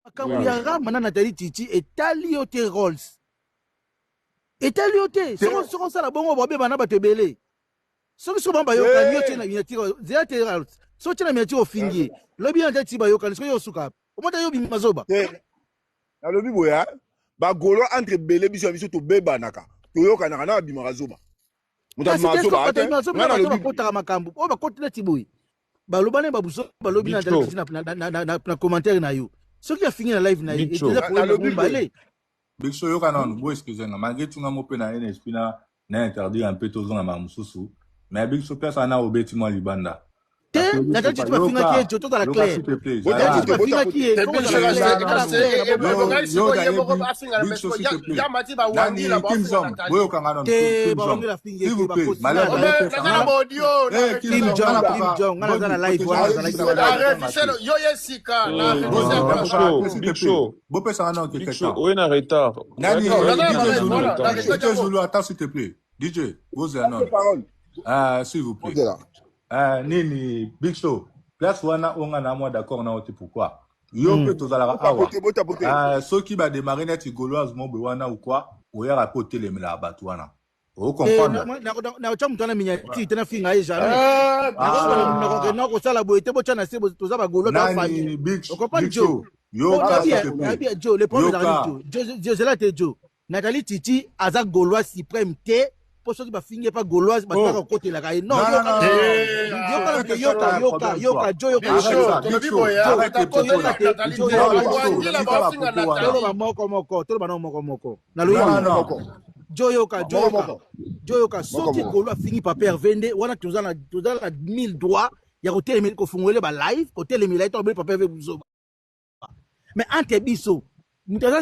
makambo ya rama na Nathalie Titi etali yo te Rolls. Etali yo te. Soko sala bongo bobe bana bato ebele. Soki so bamba yo kan yo te na miniature. Zia te Rolls. So te na miniature ofingi. Lobi ya te tiba yo kan so yo suka. Omota yo bimazoba. Na lobi boya ba golo entre belé biso biso to beba naka. To yo kanaka na bimazoba. Muta bimazoba ate. Na lobi kota makambo. O ba kota tiboyi. Ba lobane ba buso ba lobi na commentaire na yo. Soki ya fingi na live na yo. Eteza pour lobi balé. Big Show yo kanon bo excusez-moi malgré tout nga mo pe na NSP na interdit un peu tozonga ma mususu mais Big Show pesa na obeti mo libanda Nathalie Titi bafinga ki ejo tota la claire. Nathalie Titi bafinga ki ejo tota Nini Big Show place wana onga na moi d'accord na oti pourquoi yo pe tozala awa soki ba démarrer net gauloise mo wana ou quoi oya ra côté les mela batu wana o comprendre na cha mutana minyati tena finga ye jamais na ko sala boye te bocha na se toza ba gauloise ta famille o comprendre Joe yo bien Joe le problème Joe c'est là te Joe Nathalie Titi aza gauloise suprême te pour ceux qui va finir pas gauloise parce que côté la caille non Joyoka sorti gaulois fini par perdre vende wana tozana 1000 droits ya côté les ko fungole ba live côté les militaires to pas perdre buzo mais ante biso mutaza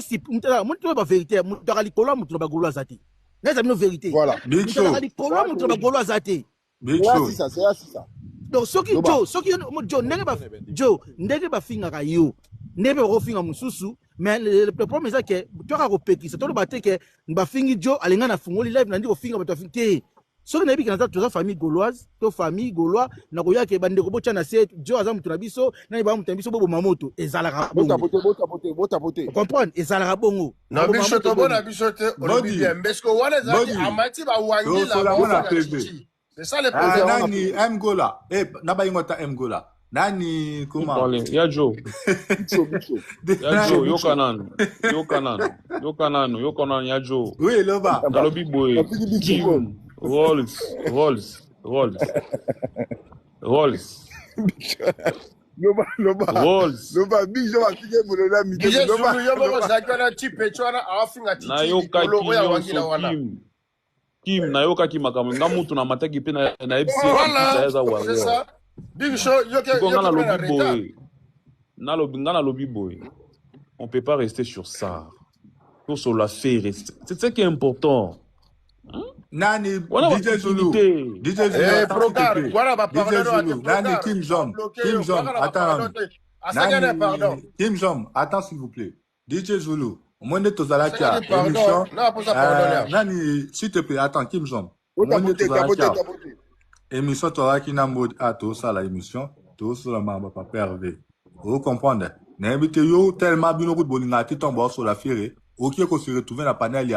ba vérité mutaka likolo mutu ba gaulois zati. N'est-ce pas une vérité? Voilà. Big Show. C'est ça. Donc, ce qui Joe, ndege ba finga ka yo. Nebe ro finga mususu, mais le problème c'est que tu as repété ça. Tu as battu que ba fingi Joe alinga na fungoli live na ndiko finga ba fingi. Ce qui n'est pas que tu as famille gauloise, tu famille gaulois, na koya ke bande ko bocha na se Joe azam tunabiso, na ba mutambiso bobo mamoto ezalaka. Botapote. Comprendre ezalaka bongo. Na biso to bona biso te on dit bien parce que wana zaki amati ba wangi la. C'est ça le problème. Nani Mgola. Na ba ingota Mgola. Nani comment? Ya Joe. Ya Joe yo kanan ya Joe. Oui, loba. Na lobi boy. Rolls. Loba bijo afike mulola mi. Na yo Kim na yo kaki makambo ngamutu na mataki pe na FC za wa. C'est ça. Big Show yo ke na lobi boy. On peut pas rester sur ça. Pour sur la faire. C'est ce qui est important. Nani DJ Zulu. Nani Kim Jong. Kim Jong, attends s'il vous plaît. DJ Zulu. Au moins de tozalaki à émission. Nani, s'il te plaît, attends Kim Jong. Au moins de tozalaki à émission tozalaki na mode à tout ça la émission. Tout ça la mamba pas pervé. Vous comprenez? N'invite yo tellement bien route boninga ti tombo sur la fière. OK ko se retrouver na panel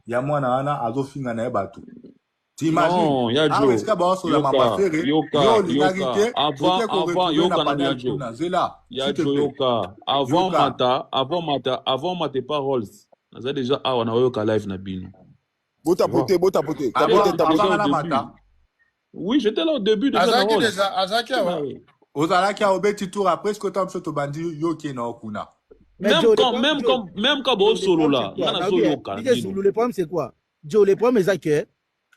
ya mwana ana azofinga na ebatu. T'imagines? Non, ya Joe. Avant mata pas Rolls. Naza déjà on a yoka live na bino. Botapote. Oui, j'étais là au début de ça. Azaki ouais. Ozalaki a obeti tour après ce que tu as fait bandi yoki na okuna. Même quand bon solo là, le problème c'est quoi? Joe, le problème c'est que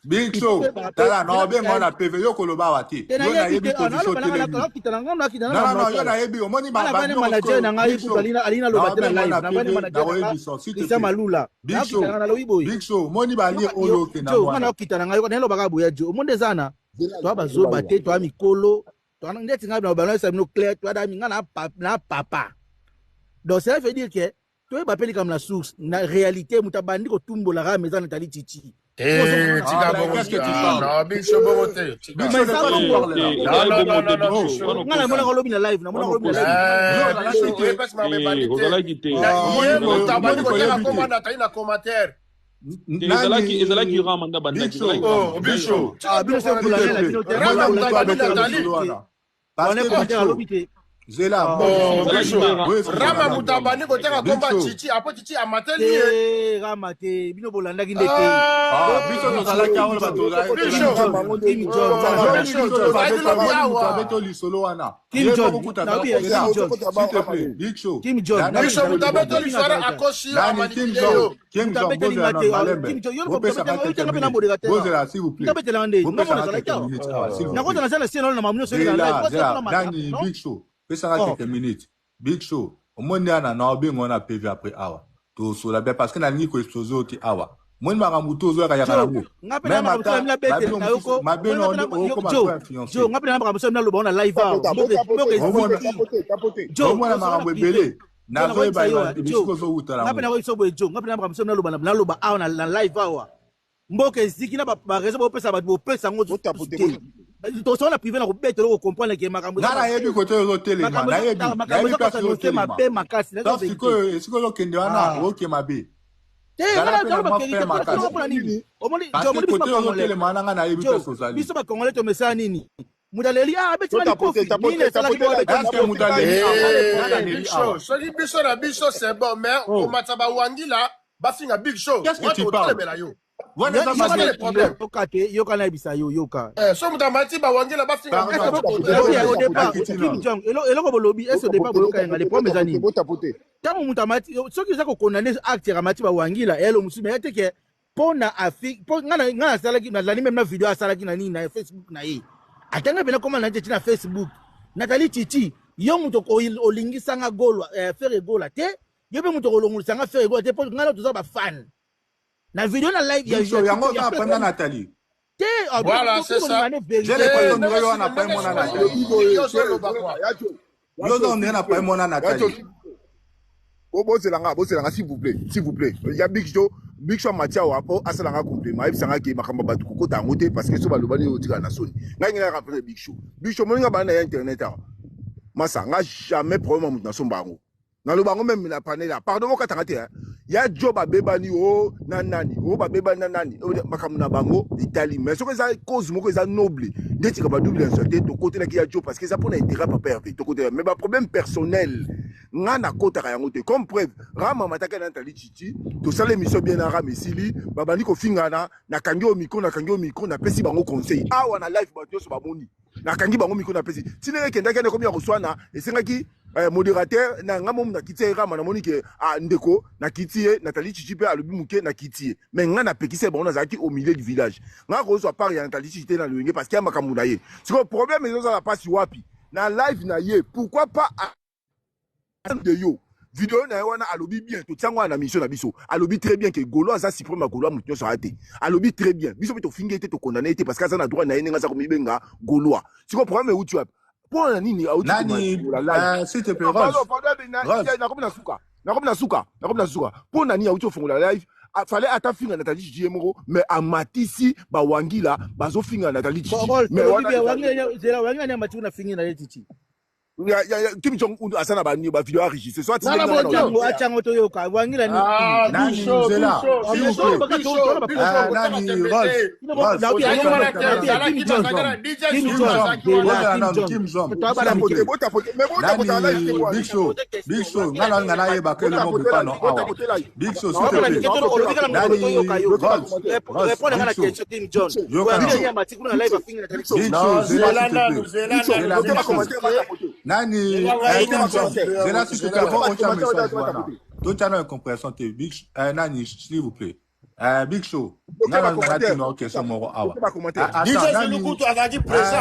Big Show, tala na obe ngona PV yo koloba wati. Yo na yebi position tele. Non, yo na yebi omoni ba manager na ngai kutalina alina loba tena live. Na bani manager. Isa malula. Big Show, moni ba li olo ke na mwana. Ngana kitana ngai na loba ka boya Joe. Omonde zana. To ba zo bate to amikolo. To ndeti ngai na balance sa no clair to da mi ngana na papa. Donc ça veut dire que tu es pas comme la source. Na réalité mutabandi ko tumbo la maison Nathalie Titi. Qu'est-ce que tu parles? Non, Big Show Boroté. Big Show, Zela, Rama Mutabani ko teka komba Chichi apo Chichi amateli Rama te bino bolanda ki Biso no sala ka on ba to la. Kim John. Big Show. Kim John. Biso Mutabeto liswara akoshi amaniteo. Kim John Bozela s'il vous plaît. Big Show. Ça va quelques minutes. Big Show. Au moins, on a bien on a PV après awa. Tout sur la baie parce que na ni ko exploser au awa. Moi ma ramuto zo ka ya karamu. Même ata ma bien on ko ma influence. Jo ngapena na ramuto na lo bona live awa. Jo moi na ramu belé. Na zo ba bisko zo utara. Ngapena ko so bojo. Ngapena na ramuto na lo ba awa na live awa. Mboke ziki na ba raison ba pesa ba pesa ngo tapoter. To sona privé na ko bete ko comprendre que makambo na yebi ko to tele ma na yebi ka so tele ma pe makasi na siko lo kende wana o ke mabe na ba kende ko nini omoni jo moni biso ba tele ma na yebi ka so zali biso ba kongole to mesa nini mudaleli beti na kofi nini sala ki bola beti mudaleli so di biso na biso c'est bon mais o mataba wangila ba finga Big Show qu'est-ce que tu parles yoka na bisa yoka so mutamati ba wangela ba finga au départ Kim Jong eloko bolobi est au départ boyoka ngale promesse ani tango mutamati soki za ko condamner acte ramati ba wangila elo musume yate ke pona afi ngana salaki na même na video asalaki na nini na Facebook na ye atanga bena koma na tete na Facebook Nathalie Chichi yo muto ko olingisa nga golwa faire gola te yo be muto ko longulisa nga faire gola te po ngala toza ba fan na vidéo na live ya yango na panda Nathalie te voilà c'est ça j'ai les points yo na pas mon Nathalie yo non na pas mon Nathalie bozelanga s'il vous plaît ya Big Show Matia wapo asalanga compliment ebisanga ki makamba batu kokota yango te parce que so balobani otika na soni ngai ngina rappeler Big Show moninga bana ya internet awa masa nga jamais problème mutu na somba yango na lobango même na panela pardon mo katanga te ya job abebani o nanani o babeba nanani makambo na bango itali mais ce que ça cause moko ça noble ndeti ka ba double insulté to côté na ki ya job parce que ça pour intérêt papa RP to côté mais ba problème personnel nga na kota yango te comme preuve Rama mataka na Nathalie Chichi to sala émission bien na Rama esili babani ko fingana na kangi o micro na pesi bango conseil awa na live ba tioso ba moni na kangi bango micro na pesi tineke ndaka ne komi ya koswana esengaki modérateur na ngamo na kitie Rama na moni ke ndeko na kitie Nathalie Chichi pe alobi muke na kitie mais nga na pekise bango na zaki au milieu du village nga ko so part ya Nathalie Chichi na luenge parce qu'il y a makamunda ye c'est le problème ils ont la passe wapi na live na ye pourquoi pas de yo vidéo na wana alobi bien to tiangwa na mission na biso alobi très bien que Golo aza suprême Golo mutu so raté alobi très bien biso to finga été to condamner été parce que ça na droit na yenga za ko mibenga Golo c'est le problème où tu as pour nini s'il te plaît Rose na suka pour nani auto fongola live fallait atafinga Nathalie Chichi moko mais amatisi ba wangila bazo finga Nathalie Chichi mais wangila ni amati una finga na Chichi Kim Jong Un asana ba video enregistré soit achango to yoka wangila ni nani Zela Kim Jong Big Show ngala na ye ba kele mo pa no Big Show répondre à la question Kim Jong wangila ni amati kuna live finga Nani, Zela, si tu peux avoir un message, voilà. Donc, tu as une compréhension, Big Nani, s'il vous plaît. Big Show. Nana, non, question, moro, awa.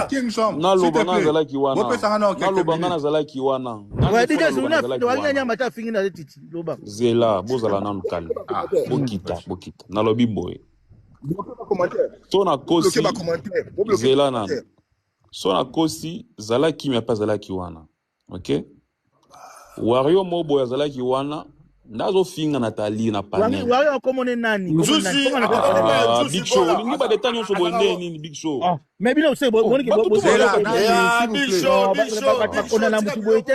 King Song, na lobanga zala kiwana. Na lobanga zala kiwana. Ouais, déjà, c'est une wangila ni amati finga na Chichi, loba. Zela, bozala nanu kalme. Bokita. Na lobi boy. Tona kosi. Zela nanu. Sona kosi zalaki mais pas zalaki wana. OK? Wario mobo ya zalaki wana Ndazo finga Nathalie na panel. Wari okomone nani? Big Show. Ni ba detanyo so bonne ni Big Show. Mais bien c'est bon Big Show. On a la mutuboite.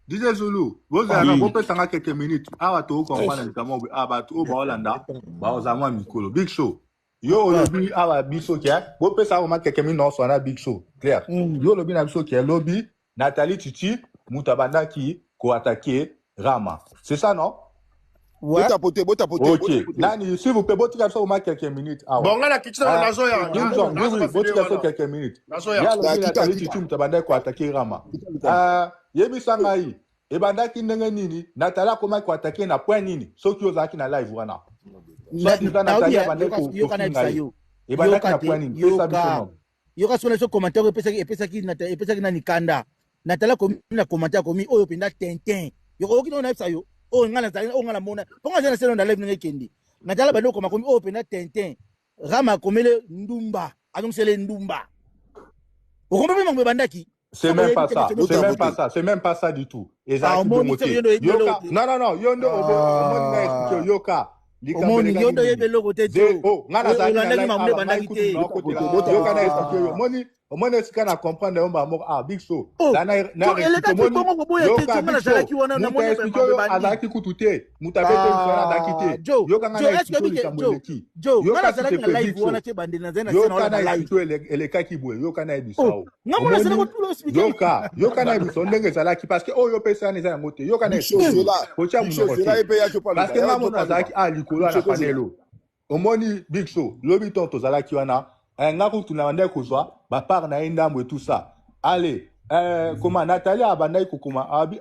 DJ Zulu, vous avez un peu de quelques minutes. Ah, tu comprends notamment tu au Holanda, Baozama Mikolo. Big Show. Yo lobby ah Big Show qui est. Vous pouvez savoir quelques minutes sur un Big Show. Clair. Yo lobby na Big Show qui est lobby Nathalie Titi Mutabanda qui attaqué Rama. C'est ça non? Ouais. Ok. Nani, s'il vous plaît, vous pouvez savoir quelques minutes. Bon, là la kitchen na zoya. Vous pouvez savoir quelques minutes. Ya lobby Nathalie Titi Mutabanda qui attaqué Rama. Yebi sangai ebanda ki ndenge nini Nathalie koma ko attaquer na point nini soki ozaki na live wana Nathalie abande ko ebanda ki na point nini pesa biso yoka sona so commentaire epesa ki na nikanda Nathalie komi na commentaire komi oyo penda tintin yoko okino na epsa yo o ngana zali o ngana mona ponga jana selo na live nenge kendi Nathalie bando koma komi oyo penda tintin Rama komele ndumba anonsele ndumba okombe mwe bandaki. C'est même pas ça. C'est même pas ça. C'est même pas ça du tout. Et ça non, non, Yondo, Yoka. Yondo, Moni sikana comprendre omba mo Big Show. Azaki kutute. Mutabe te dakite. Yoka ngana expliquer Yoka zalaki na live wana te bandena zena sena na live eleka kibwe yoka na ebisao. Yoka na ebisao ndenge zalaki parce que yo pesa neza ya mote yoka na ebisao. Kocha parce que mamu azaki likolo na panelo. Omoni Big Show lobi tonto zalaki wana ngaku tunawande kozwa ba par na indambo et tout ça. Allez, comment Nathalie abandai kokuma abi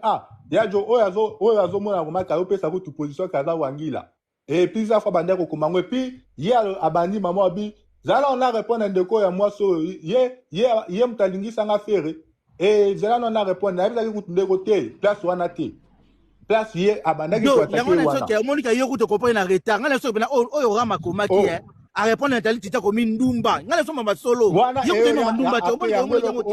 yajo oyazo mona koma ka opesa ko tu position kaza wangila. Et puis ça fois bandai kokuma ngwe puis hier abandi maman abi zala on a répondre ndeko ya moi so ye mtalingisa nga fere et zala on a répondre na bizaki kutundeko te place wana te. Place ye abandaki ko attaquer wana. Yango na soki monika yoku to comprendre na retard ngana soki na oyo Rama komaki a répondre Nathalie Tita komi ndumba ngana so mama solo yo ko ndumba te o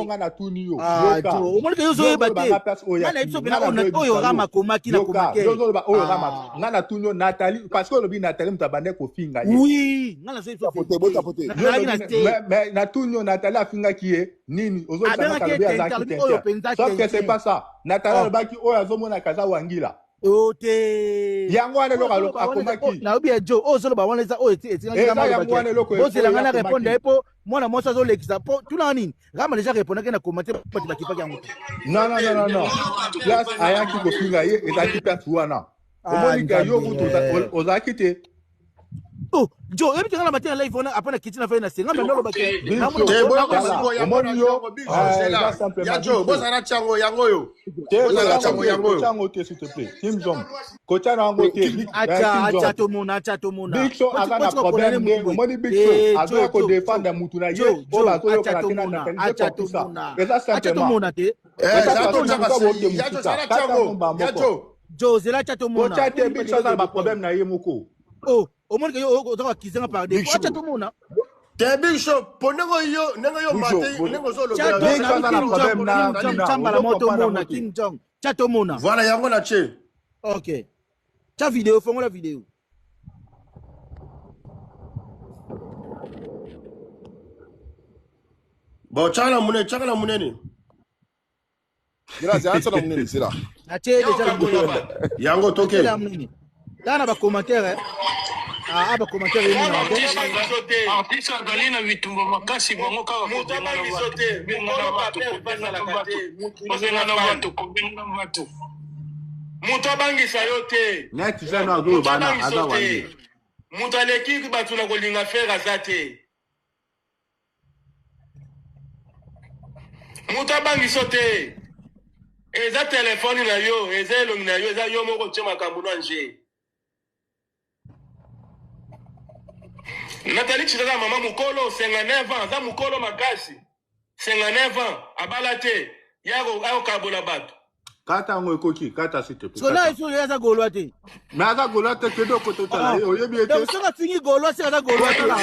ngana tuni yo o monika yo so ebate ngana so bina oyo Rama komaki na komaki yo zo ba oyo Rama ngana tuni yo Nathalie parce que lobi Nathalie mutabande ko finga ye oui ngana so pote mais na tuni yo Nathalie afinga ki ye nini ozo tsaka ka bia zaki sauf que c'est pas ça Nathalie lobaki oyo azomona kaza wangila ote yango ane loka akomaki na obi ejo o solo ba wana za o etinga yango ane loko o sela ngana répondre epo mwana mosa zo lekisa po tuna nini Rama déjà répondre ke na commenter pati ba kipaki yango non place ayaki ko finga ye ezaki place wana omoni ka yo kutu ozaki te Jo ebi tengala matin live on apana kitchen affaire na senga ndolo ba ke omoni yo yajo bozana chango yango yo chango te s'il te plaît Kim Jong kocha na ngo te acha to mona Big Show azana problème de omoni Big Show azo ko défendre mutu na ye o ba to yo kana tena na kanisa tout ça et ça simplement Jo zela cha to mona kocha te Big Show azana ba problème na ye moko au moins que yo oza kizanga par des fois tout le monde te Big Show ponengo yo mate nengo zo lo Big Show na problème na chamba la moto mona King Jong chato mona voilà yango na che OK cha vidéo fongo la vidéo bon chana munene sila ache déjà yango toke dana ba commentaire ba commentaire ni na artiste Galina vitumbo makasi bongo kaka mutaba bisote mikolo paper pesa la kate mutaba ngisa yote net jana azo bana aza wani mutaleki batu na kolinga fera zate mutaba ngisote eza telefone na yo eza elongi na yo eza yo moko tshema kambu na nje Nathalie Tita mama mukolo 59 ans za mukolo makasi 59 ans abalate yako ayo kabola bato kata ngo ekoki kata s'il te plaît so là il y a golwa te mais aza golwa te kedo ko totala oyebi ete donc ça fini golwa c'est aza golwa te la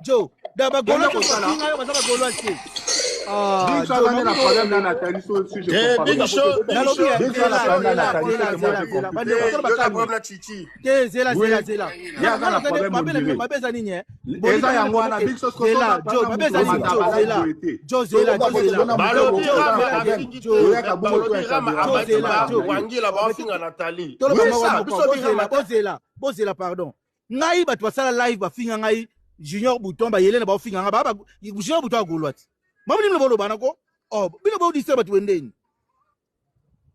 Jo da ba golwa ko tala yo ba za golwa te Big Show a un problème dans Nathalie, si je comprends. Big Show, Big Show a un problème dans Nathalie, bozela pardon ngai bato basala live bafinga ngai Junior Bouton ba yele na ba finga nga ba Junior Bouton agolwati mabini mlo bolo banako oh bino bo disturb bato wendeni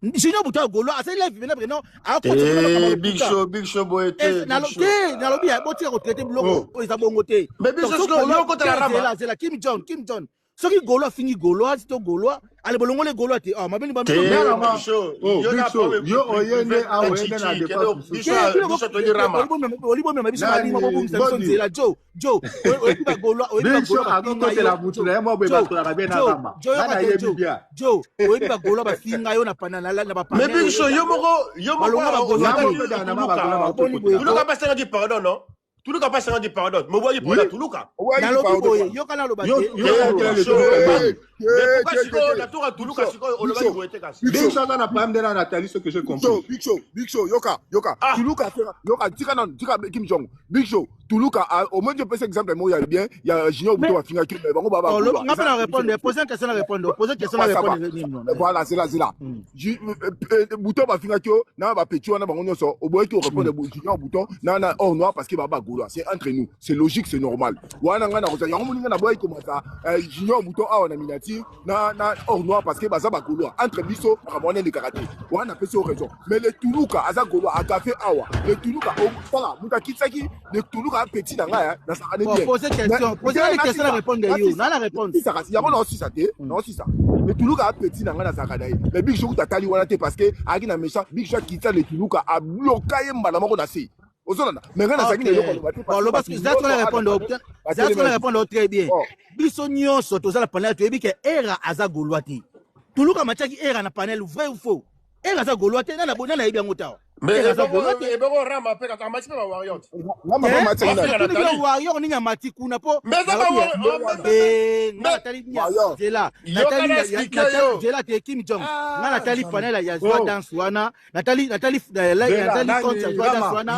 Junior Bouton agolwa asa live bena breno a Big Show boete nalobi ya boti ko traiter bloko o isa bongo te mais Big Show yo ko tala rama c'est la Kim John soki golo fingi golo sito golo ale bolongo le golo te oh mabini ba Big Show yo oyende a oyende na défense olibo mema biso mali mabo bumisa biso nzela Joe oyiba golo Big Show akote la butu na mo be bato na be na rama na yebi bia Joe oyiba golo ba finga yo na panana na ba mais Big Show yo moko tu pas passer du pardon non tout le cas pas ça dit pardon me voyez pour tout le cas yo kana lo ba la tour à tout le cas on le va jouer Big Show na problème de la Nathalie ce que je comprends Big Show yoka Tuluka tika Kim Jong Big Show Tuluka au moins je peux exemple moi il y a Junior Bouton a fini mais bango baba on va pas répondre poser une question répondre voilà c'est là Bouton va finir na ba petit na bango nyoso au boy qui répondre Junior Bouton na or noir parce que baba golo c'est entre nous c'est logique c'est normal wana nga na ko ya ngomuninga na boy comme ça Junior Bouton a na minati na or noir parce que baza ba golo entre biso ramone les karaté wana pesi raison mais le Tuluka aza golo a café awa le Tuluka au sala muta kitsaki le Tuluka petit na nga na ça allait bien poser une question répondre yo na la réponse ça ya bon aussi ça le Tuluka petit na nga na ça kadai mais Big Show tatali wana te parce que aki na méchant Big Show kitsa le Tuluka a bloqué mbala moko na se ozona mais ngana ça qui ne yoko parce que ça tu répondre très bien biso nyonso tozala panel to ebike era aza golwati Tuluka machaki era na panel vrai ou faux era aza golwati na bona na yebi ngotawa mais aza golwati e bego rama pe ka machiki ba warrior ngamba ba machiki na warrior ni nyamati kuna po mais za ba Nathalie Zela Zela te Kim Jong Nathalie panel ya joie dance wana Nathalie compte ya joie dance wana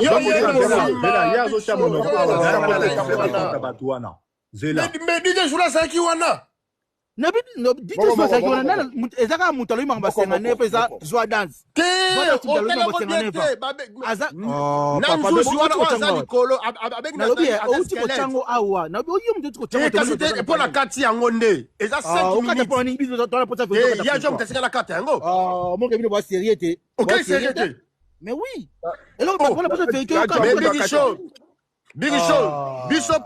mais DJ Zula ça qui wana no DJ Zula ça qui wana ezaka mutalo imanga basenga ne pesa joie dance aza papa aza likolo avec na chango awa na oyo mtu ko chango te pour la carte yango nde eza 5 minutes pour ni biso dans la porte il y a jom tesika la carte yango mon gars ba sérieux OK sérieux mais oui et là on la porte Big Show Bishop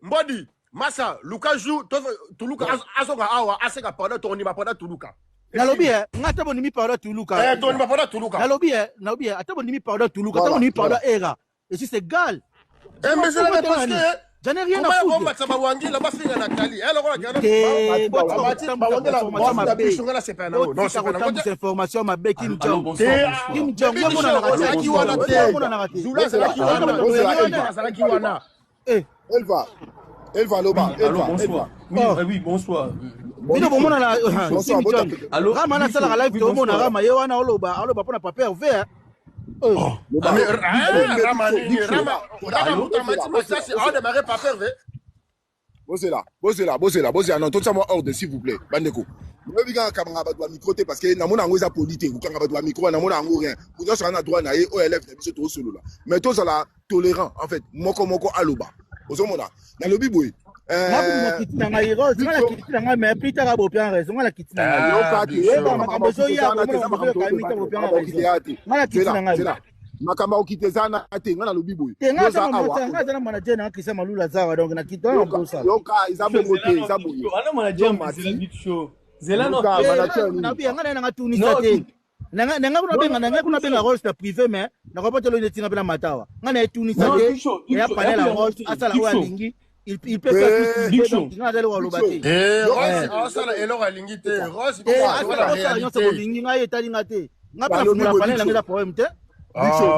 Mbodi Massa Lukaju Tuluka asoka awa aseka pendant ton ima pendant Tuluka nalobi ngata bonimi pendant Tuluka ton ima pendant Tuluka nalobi ata bonimi pendant Tuluka ata bonimi pendant era et si c'est égal mais c'est parce que j'en ai rien à foutre on va wangi la bafinga Nathalie elle on regarde information ma be Kim Jong Elva Loba. Allô, bonsoir. Oui, bonsoir. Bino bomona la Allô, Rama na sala live to mona Rama ye wana oloba pona papier vert. Rama on démarrer papier vert. Bosela non tout ça moi ordre s'il vous plaît bandeko. Moi biga kamanga ba doit micro parce que na mona ngoza politique ou kanga ba doit micro na mona ngo rien. Vous ça na droit na ye OLF na biso to solo là. Mais tous la tolérant en fait moko aloba. Ozomona na lobi boy na kitina na iro zima kitina nga mais Peter ka bopian raison nga kitina nga makamba okitezana ate nga na lobi boy nga za manager na Christian Malula zawa donc na kitona mposa yoka izabo te izabo ana manager Zela Big Show Zela no na bien nga na tunisa te nanga kuna benga rose na privé mais na kopota lo netinga pena matawa nga na tunisa te ya panel la rose asala wa lingi il peut faire tout donc nga za lo lobate rose asala elo ga lingi te rose asala nyonso ko lingi nga etali nga te nga pena fumula panel nga problème te Big Show,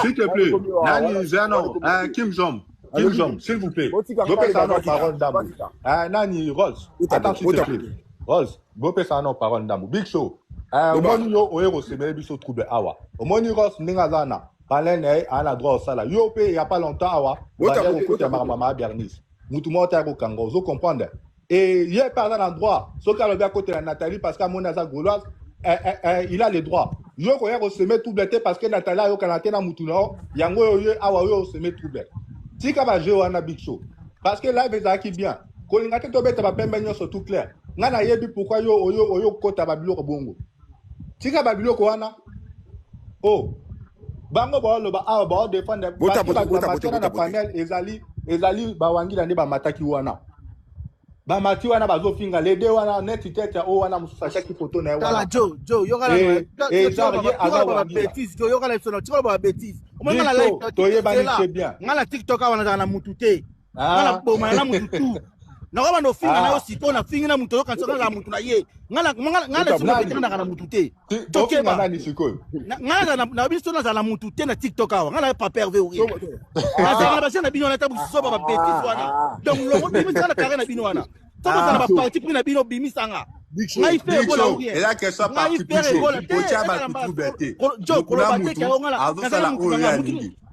s'il te plaît. Nani Zeno, Kim Jong. Kim Jong, s'il vous plaît. Bopé ça non parole d'amour. Nani Rose. Attends s'il te plaît. Rose, Bopé ça non parole d'amour. Big Show. Omoni yo oero se mele biso trouble awa. Omoni Rose ninga zana. Palene ana droit au sala. Yo pe il y a pas longtemps awa. Ba ko te mama Bernice. Mutu mota ko kango, vous comprenez? Et hier par là endroit, ce qu'a le gars côté de Nathalie parce qu'à mon asa gauloise, il a les droits. Yo ko yero se met trouble parce que Nathalie yo kanate na mutu no, yango yo awa yo se met trouble. Tika ba jeu wana Big Show. Parce que là ils qui bien. Ko ngate to beta ba pembe nyo tout clair. Ngana yebi pourquoi yo kota ba biloko bongo. Tika ba biloko wana. Oh. Bango ba lo ba a ba défendre ba panel ezali ba wangi na ne ba mataki wana. Ba mati wana bazo finga lede wana net tete o wana musacha ki photo na wana. Tala Joe yokala ba bêtise yokala sono tikola ba bêtise. Omanga la live to yebani c'est bien. Ngala TikTok wana na mutu te. Ngala boma na mutu tu. Na kama no finga na yo siko na finga na mutu yo kanso na mutu na ye. Ngala siko na mutu te. Tokeba nani siko. Ngala na biso na za mutu te na TikTok awa. Ngala pa perve uri. Na ba na bino na tabu so ba bêtise wana. Donc lo bimi sana kare na bino wana. Toko sana ba parti pris na bino bimi sanga. Ngai fait gola uri. Et là qu'elle soit partie plus chaud. Pocha ba troublete. Jo ko ba te ka ngala.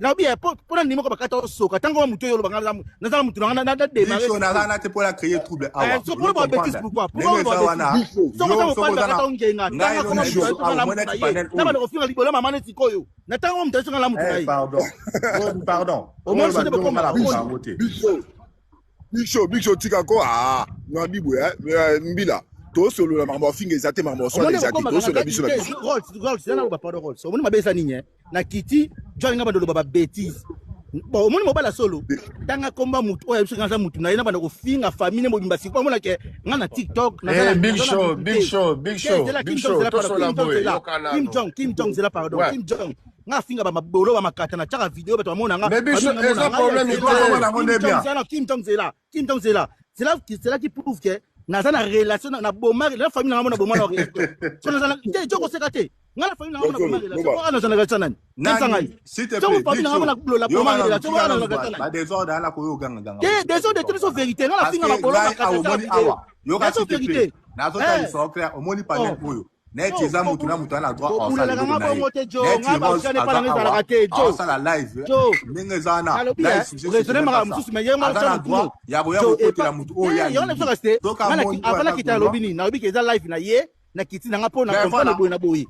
Na bien pour na nimo ko ba kata soka tango mutu yo lo bangala na za mutu na démarrer. Biso na na te pour la créer trouble awa. So pour ba bêtise pourquoi? Pourquoi ba bêtise? So ko ba kata ongenga. Na ko na ba ko finga libola mama ne sikoyo. Na tango mutu so ngala mutu na. Pardon. Au moins c'est de combat. Big Show tika ko na bibu mbila to solo la marmo finga ezate marmo so les ati to solo biso na Rolls na ba pardon Rolls omoni mabesa ninye na kiti jo nga bandolo ba bêtise bon omoni mobala solo danga komba mutu oya biso kanza mutu na ina banda ko finga famille mo bimba sikwa mona ke nga na TikTok na Big Show to solo boy Kim Jong c'est là pardon Kim Jong nga finga ba mabolo ba makata na chaka video beto mona nga mais Big Show est problème Kim Jong c'est là qui prouve que na za na relation na bomari la famille na mona bomana so na za na joko sekate nga la famille na mona bomari la so na za na gatana nani s'il te plaît famille na mona la bomari la so na gatana ba désordre ala ko yo ganga désordre de toute vérité nga la finga na bolo makata yo ga vérité na zo ta so clair au moni panel boyo net eza mutu na mutu ana droit en salle de ça la live ninga zana raisonner mara mususu mais yema ça droit ya boya ko côté la mutu o ya yona so rester afala kita lobini na lobi ke za live na ye na kiti na ngapo na comprendre boy na boy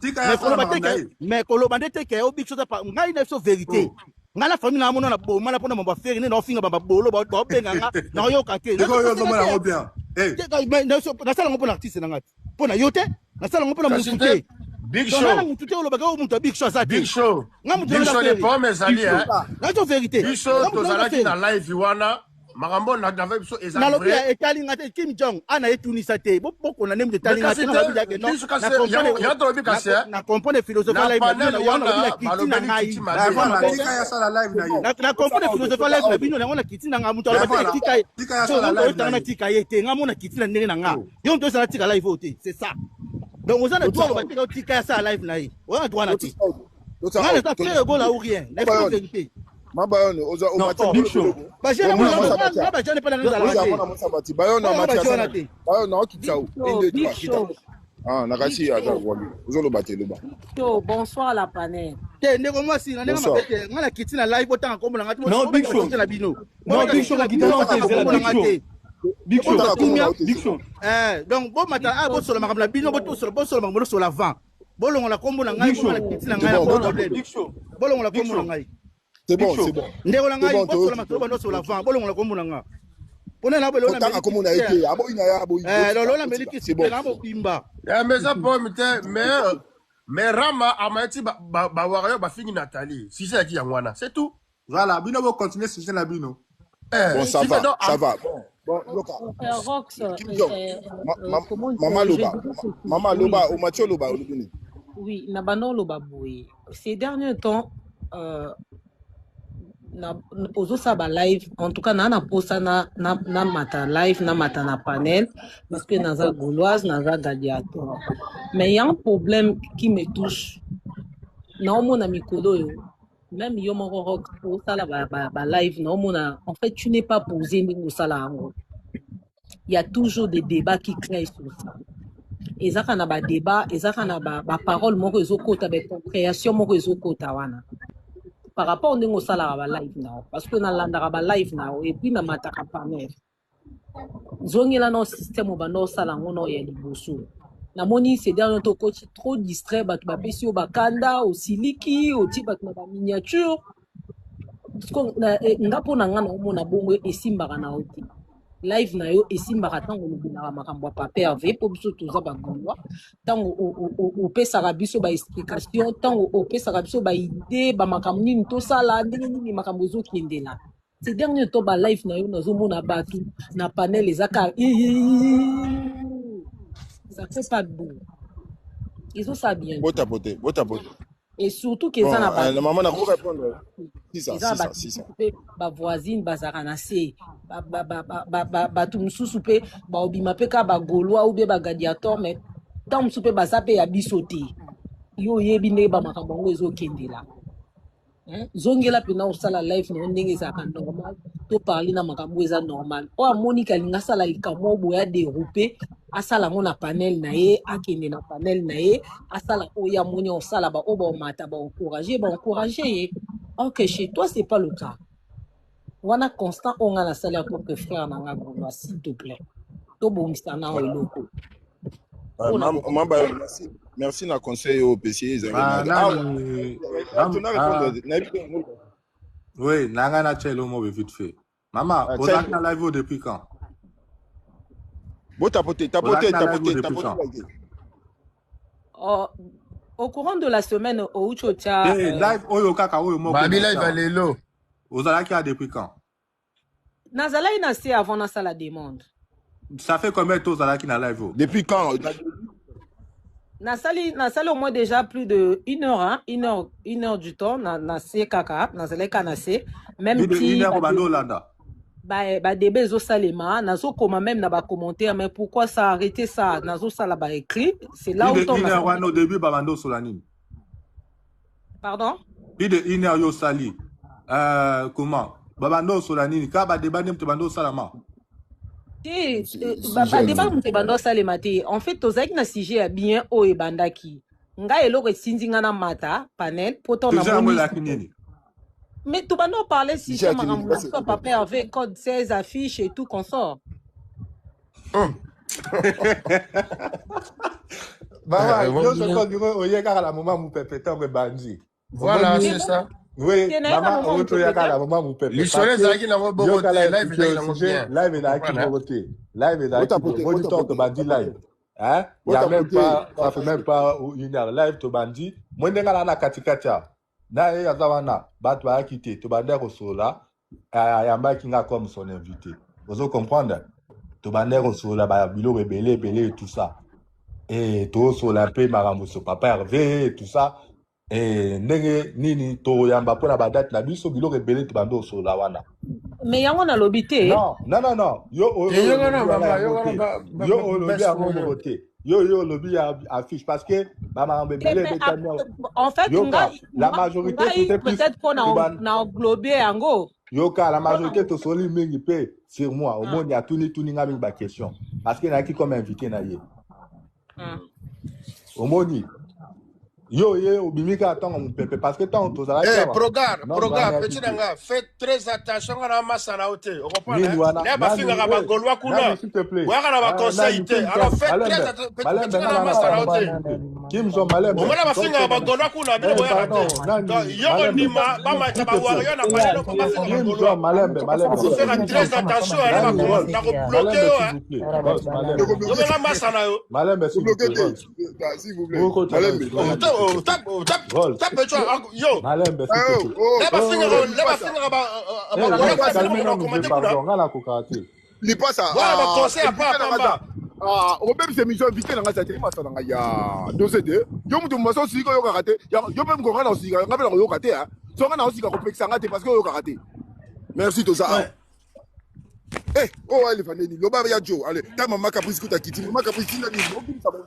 mais ko lobande te ke o Big Show pa ngai na so vérité ngala famille na mona na bo mala pona mba feri ne na finga ba bolo ba benga nga na yo ka ke ko yo zo mona bien na sala ngopona artiste na ngati pona yote na sala ngopona mutute Big Show na mutute lo baga mutu Big Show Big Show les pommes ali na to vérité Big Show to zalaki na live wana makambo na davet so eza na lobi etali ngate Kim Jong ana etunisa te boko na neme etali ngate na lobi yake non na comprendre philosophie live na wana kitina ngai na comprendre philosophie live na bino na wana kitina nga mutu ala ba tika so na na tika yete nga mona kitina ndenge na nga yo ndo sala tika live ote c'est ça donc on a le droit de tika ça live na yi on a droit na ti nga le ta faire go là ou rien la vérité Mabayono oza o mati Big Show ba jene mo na ba jene pa na nzala bayono mati bayono okitsao nakasi aza wali ozolo batelo ba bonsoir la panel te ndeko mwasi na ndeko mabete ngala kitina live otanga kombo na ngati non Big Show na bino non Big Show la kitana otezela Big Show donc bo mata bo solo makam la bino bo solo makam solo avant bo longo la kombo na ngai bo la kitina ngai na problème Big Show bo longo la kombo na ngai c'est bon ndeko la ngai bo solo makam bo solo avant bo longo la kombo na ngai pona na bo longo na kombo na ete abo ina ya abo lo la meliki c'est bon na bo bimba mais ça pomme mais Rama amaiti ba warayo ba fingi Nathalie si c'est qui yangwana c'est tout voilà bino bo continuer sur la bino bon ça va bon loka maman loba o Mathieu loba olubini oui na bano loba boy ces derniers temps na pozo ça ba live en tout cas na posa na mata live na mata na panel parce que naza gauloise naza gladiateur mais il y a un problème qui me touche na mona mikolo yo même yo moko rock pour ça la live non mona en fait tu n'es pas posé ni ça là. Il y a toujours des débats qui créent sur ça. Et ça kana ba débat, et ça kana ba parole moko ezokota ba création moko ezokota wana. Par rapport au sala ba live now parce que na landa ba live now et puis na mataka panel. Zongela no système ba no sala ngono ya liboso. Na moni c'est dernier to coach trop distrait ba ba pesi o bakanda o siliki o ti ba ba miniature. Parce que ngapo na ngana o mona bongo esimbaka na oti. Live na yo esimbaka tango lobina makambo ya papa ave po biso toza bagolwa tango opesaka biso ba explication tango opesaka biso ba idée ba makambo nini tosala ndenge nini makambo ezokendela ces derniers temps ba live na yo nazomona batu na panel ezaka ça fait pas beau ils ont ça bien bota et surtout que ça n'a pas maman n'a pas répondre si ça ba voisine bazaka na se ba tout mususu pe ba obima pe ka ba golwa ou be ba gladiator mais tant mususu pe baza pe ya bisote yo yebi ne ba makambo ngo ezokendela zongela pe na osala live no ndenge ezaka normal to parler na makambo eza normal o amoni kalinga sala likamo boya dérouper asala ngona panel na ye akende na panel na ye asala oya moni osala ba oba mata ba encourager ye. Ok, chez toi c'est pas le cas. Wana constant on a la salle pour que frère nanga Gaulois s'il te plaît. To bomisa na o loko. Merci na conseil au PC oui, nanga na chelo mo vite fait. Maman, vous êtes en live depuis quand? Tapoter. Au courant de la semaine, au Uchocha. Live, oyo kaka oyo mo. Babi live alelo. Vous allez qui a depuis quand? Nazala ina se avant na sala demande. Ça fait combien de temps vous allez qui na live? Depuis quand? Nasali au moins déjà plus de 1 heure, hein? 1 heure du temps, na se kaka, nazala kana se. Même si. 1 heure au bando landa. Ba débé zo salema nazo koma même na ba commentaire mais pourquoi ça arrêter ça nazo sala ba écrit c'est là où ton au début babando solanine pardon puis de 1 heure yo sali comment babando solanine ka ba débat nem to bando salama ba débat nem to bando salema te en fait tozaki na sujet bien o e bandaki nga eloko sinzinga na mata panel poto na moni. Mais tout le monde parlait si je m'en papa avec code 16 affiches et tout qu'on sort. Voilà, c'est ça. Oui, maman, on retrouve la maman vous pépé. L'histoire est qui n'a pas beaucoup de live est live. Hein? Il y a même pas, ça fait même pas 1 heure live to bandi. Moi n'enga na katikata. Na ya zawana bat ba quitter to bande kosola ayamba kinga comme son invité. Vous comprendre? To bande kosola ba bilo rebelle et tout ça. Et to sola pe marambo so papa Hervé et tout ça. Et ndenge nini to yamba pona ba date na biso bilo rebelle to bande kosola wana. Mais yango na lobité. Non. Yo Yo lobby affiche parce que en fait la majorité peut-être qu'on a englobé ango. Yoka la majorité to soli mingi pe sur moi au monde ya tuni ngami ba question parce que na qui comme invité na ye. Au monde yo obimika attend mon pépé parce que tant to ça là. Programme petit nanga faites très attention à la masse à hauteur. On comprend hein. Là ba finga ba golwa kuna. S'il te plaît. Wa kana ba conseil alors faites très attention petit nanga masse à hauteur. Kim zo malem. On va ba finga ba golwa kuna bila boya raté. Yo ndima ba ma ta ba warrior na ba no ba finga ba golwa. Malem. Faut faire très attention à la na ko bloquer hein. Yo ba masse na yo. Malem s'il vous plaît. Malem. Tape, yo. Malembe, il passe à au même ces missions invité dans la il y a 2 CD. Yo mutu maso siko yo karaté. Yo même ko ngana osika, ngabela yo karaté hein. So ngana osika ko pekisa ngate parce que yo karaté. Merci tout ça. Eh, oh, allez, Vanelli, Loba ya Joe, allez, ta maman caprice kuta kiti, maman caprice n'a ni, aucune ça va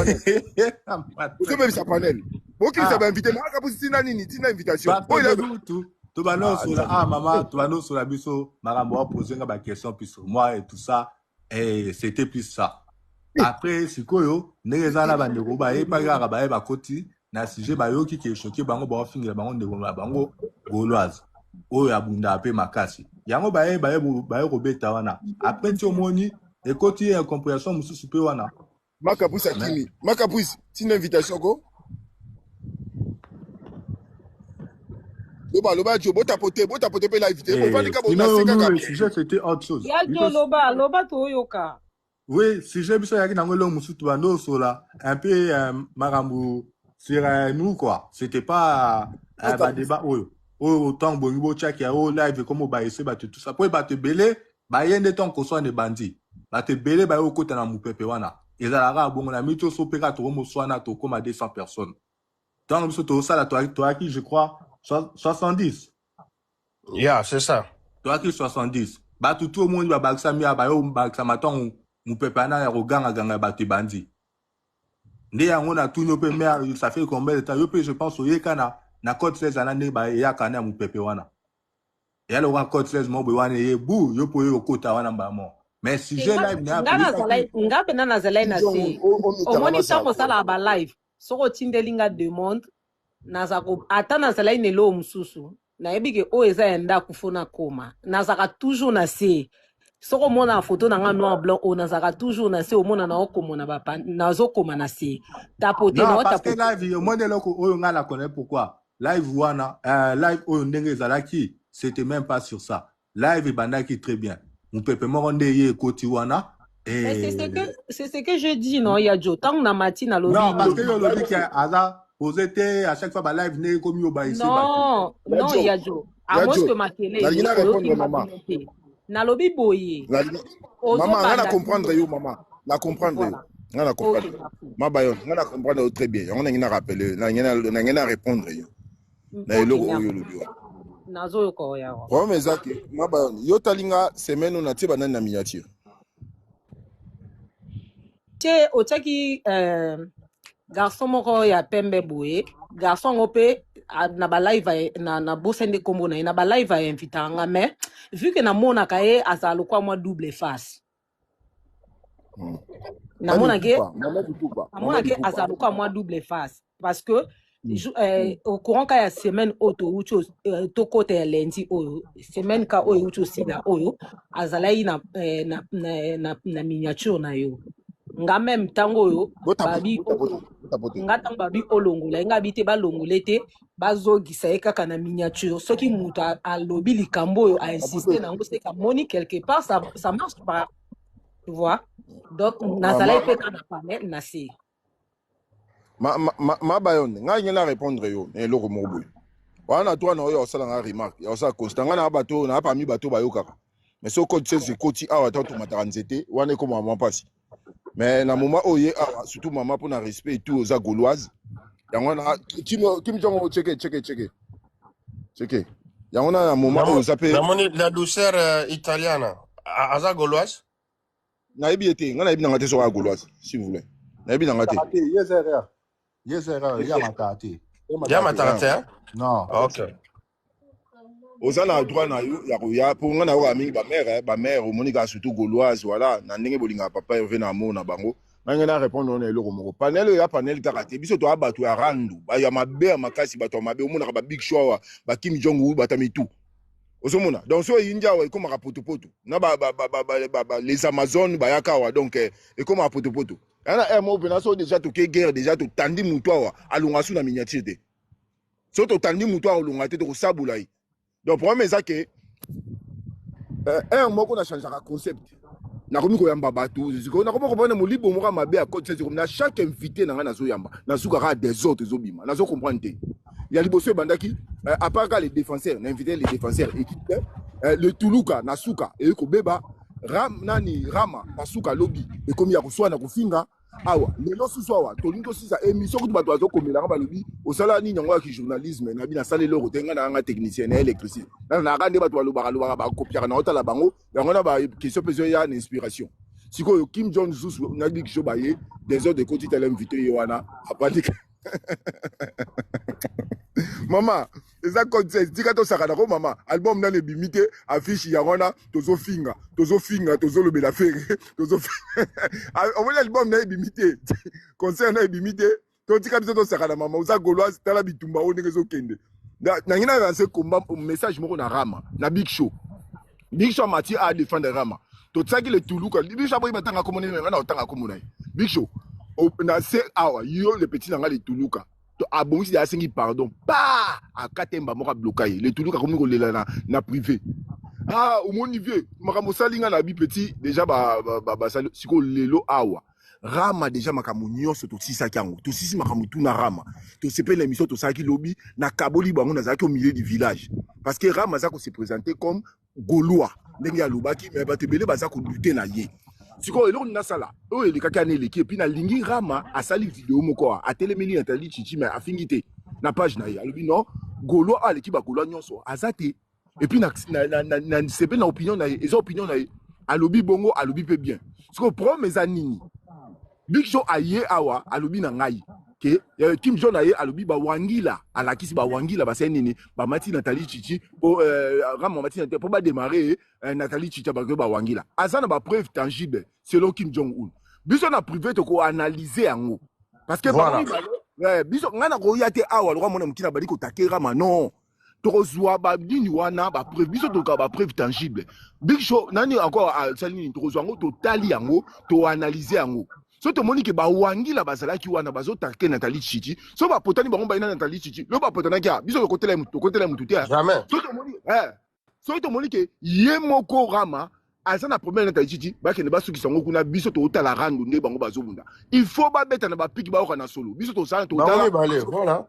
inviter, sa panel. Aucune ça va inviter, maman caprice n'a ni, tina invitation. Oh, il a tout. Tu vas nous sur la, ah maman, tu vas nous sur la biso, maman a posé une question puis sur moi et tout ça, et c'était plus ça. Après, c'est quoi yo, n'ezana bandeko ba e pa ga ba e ba koti, na sujet ba yo qui est choqué bango ba finir bango de bango gauloise. Oh ya bunda ape makasi. Yango ba e robeta wana. Après tu omoni et koti incompréhension musu super wana. Makapousse akimi. Makapousse, tina invitation ko? Loba jo bota pote pe la invité. On va les gars le sujet c'était autre chose. Ya jo loba to yoka. Oui, sujet biso yaki nango lo musu to bando sola un peu marambu sur nous quoi. C'était pas un débat oyo. Autant bongo chaki ya live comme ba ese ba tout ça. Pour ba te belé, ba yende ton ko so ne bandi. Ba te belé ba yo kota na mupepe wana. Ezalaka bongo na mito so peka to mo so na to comme 200 personnes. Donc biso to ça la toi qui je crois 70. Yeah, c'est ça. Toi qui 70. Ba tout le monde ba baksa mi ba yo baksa maton mupepe na ya roganga ganga ba te bandi. Ndé yango na tout no pe mer ça fait combien de temps yo pe je pense au yekana na code 16 anane ba ya kana mupepe wana. Et alors en code 16 mo be wana ye bu yo po yo kota wana ba mo. Mais si j'ai live na ngabe na zalai na se. O moni ta ko sala ba live. Soko tindelinga demande nazako ata na zalai ne lo mususu. Na yebike o eza enda kufona koma. Nazaka toujours na se. Soko mona photo na nga noir blanc o nazaka toujours na se o mona na okomona ba nazo koma na se. Tapote na na parce que live yo modelo ko oyo nga la connaît pourquoi. Live wana live oyo ndenge zalaki c'était même pas sur ça. Live bandaki très bien. On peut pas me rendre ye koti wana et c'est ce que je dis non ya jo tant na mati na lobby. Non parce que yo lobby ki aza posete à chaque fois ba live ne comme yo ba ici. Non ya jo. À moi que makele. La ligne répondre maman. Na lobby boye. Maman on a comprendre yo maman. La comprendre. On a comprendre. Ma bayon, on a comprendre très bien. On a rien à rappeler, on a rien à répondre yo. Na yo lobby. Nazo ko ya. Kwa mezaki, ma bayon, yo talinga semaine on a tiba na miniature. Che otaki garçon moko ya pembe boye, garçon ope na ba live na bosende kombo na ba live invita nga mais vu que na mona kae azalo kwa moi double face. Na mona ke azalo kwa moi double face parce que au courant ka ya semaine auto ucho to côté lundi o semaine ka o ucho sida oyo azalai na miniature na yo. Nga même tango yo babi nga tango babi olongola nga bite ba longolete bazo gisa kaka na miniature soki muta alobi likambo yo a insister na ngo c'est ka moni quelque part ça marche pas tu vois donc nazala pe kana panel na si ma bayon nga ngena répondre yo eloko mobo wana toi na yo sala nga remarque ya sa constant nga na bato na parmi bato bayo kaka mais so code 16 koti awa tanto matara nzete wana ko maman passe. Mais na moment oye surtout maman pour na respect tout aux gauloises yango na kim jongo checker yango na moment où zape la douceur italienne aza gauloise na ebiete ngana ebi na ngate so gauloise s'il vous plaît na ebi na ngate yes ya matarte non OK ozana droit na yo ya pour ngana wa mingi ba mère monika surtout gauloise voilà na ndenge bolinga papa yo vena mo na bango ngana répondre na eloko moko panel ya panel takate biso to abatu ya randu ba ya mabe makasi bato mabe omona ba big show ba Kim Jong Un batami tout osomona donc so yinja wa comme rapotopoto na ba les Amazones ba yakawa donc et comme rapotopoto ana mo pena so déjà to ke guerre déjà to tandi mutwa alunga su na miniature de so to tandi mutwa alunga te to sabulai. Donc, pour moi, c'est que un mot qu'on a changé le concept. Na komi ko yamba batu. Na komi ko bana mulibo mo ma be à côté c'est comme na chaque invité na zo yamba. Na suka des autres zobima. Na zo comprendre. Il y a liboso bandaki à part les défenseurs, on invité les défenseurs équipe le Tuluka na suka et ko beba Rama na suka lobby et comme ya ko swa na ko finga awa lelo susu awa tolingo sisa émission kutu bato bazokomelanga balobi osala nini yango yaki journalisme nabi nasala eloko te nga nanga technicien na électricité naka nde bato balobaka bakopiaka na otala bango yango na baquestion mpenza ya na inspiration sikoyo Kim Jong susu na Big Show baye des heures de côté tala invité ye wana apandika Mama, eza contest tika to sakana ko mama album na le bimite affiche yangona tozo finga tozo lobela fere tozo on voit album na bimite concert na bimite to tika biso to sakana mama uza goloise tala bitumba o ngezo kende na ngina lancer combat message moko na Rama na Big Show Mati a défendre Rama to tsaki le tuluka Big Show boy batanga komone na otanga komona Big Show na se awa yo le petit nanga le tuluka to abongi ya sengi pardon pa akatemba moka bloqué le tuluka komi ko lela na privé au mon niveau makambo salinga na bi petit déjà ba siko lelo awa Rama déjà makambo nyonso to sisa kyango to sisi makambo tu na Rama to sepe l'émission to saki lobby na kaboli bango na zaki au milieu du village parce que Rama ça ko se présenter comme Gaulois ndenge ya lobaki mais ba tebele ba za ko lutter na ye siko eloko na sala o ele kaka ne leki puis na lingi Rama asali vidéo moko a telemeli Nathalie Chichi mais afingité na page na ye alobi non Gaulois a l'équipe ba Gaulois nyonso azate et puis na sepe na opinion na ye eza opinion na ye alobi bongo alobi pe bien siko promesse anini Big Show aye awa alobi na ngai ke Kim Jong aye alobi ba wangila alakisi ba wangila ba senini ba mati Nathalie Chichi po Rama mati Nathalie po ba démarrer Nathalie Chichi ba wangila azana ba preuve tangible selon Kim Jong Un biso na privé to ko analyser yango parce que voilà. Biso ngana ko yate awa lo mona mukina bali ko takera ma non to zwa ba dini wana ba preuve biso to ka ba preuve tangible Big Show nani encore salini to zwa ngo to tali yango to analyser yango so to moni ke ba wangila bazalaki wana bazotake Nathalie Chichi so ba potani bango ba ina Nathalie Chichi lo ba potana kia biso ko kotela mutu te jamais so to moni ke ye moko Rama asa na problème Nathalie Chichi ba kende ba suki sango kuna biso to otala randu nde bango bazobunda il faut ba beta na ba piki ba oka na solo biso to sala to otala voilà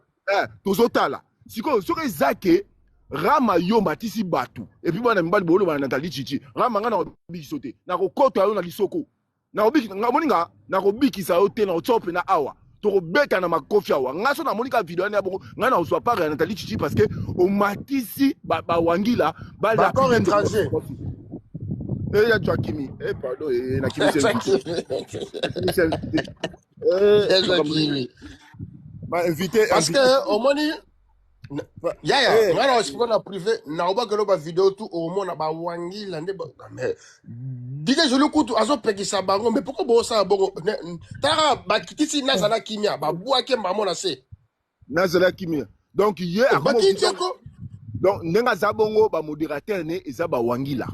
to zotala siko so ke zake Rama yo matisi batu et puis bana mbali bolo ba Nathalie Chichi Rama ngana biso te na ko koto yo na lisoko na obiki nga moninga na kobikisa yo te na otope na awa to beta na makofi awa ngaso na monika video na bongo nga na oswa pas Nathalie Chichi parce que o matisi ba wangila ba la d'accord étranger ya Joakimi pardon na kimi ma invité parce que au moni ya ngana osiko na privé na obakelo ba video tu au mona ba wangila nde mais dike joli kutu azopekisa bango mais pourquoi bosa bongo tara bakitisi nazala kimia babwake mbamo na se nazala kimia donc ye bakitiko donc nenga za bongo ba modérateur ne eza ba wangila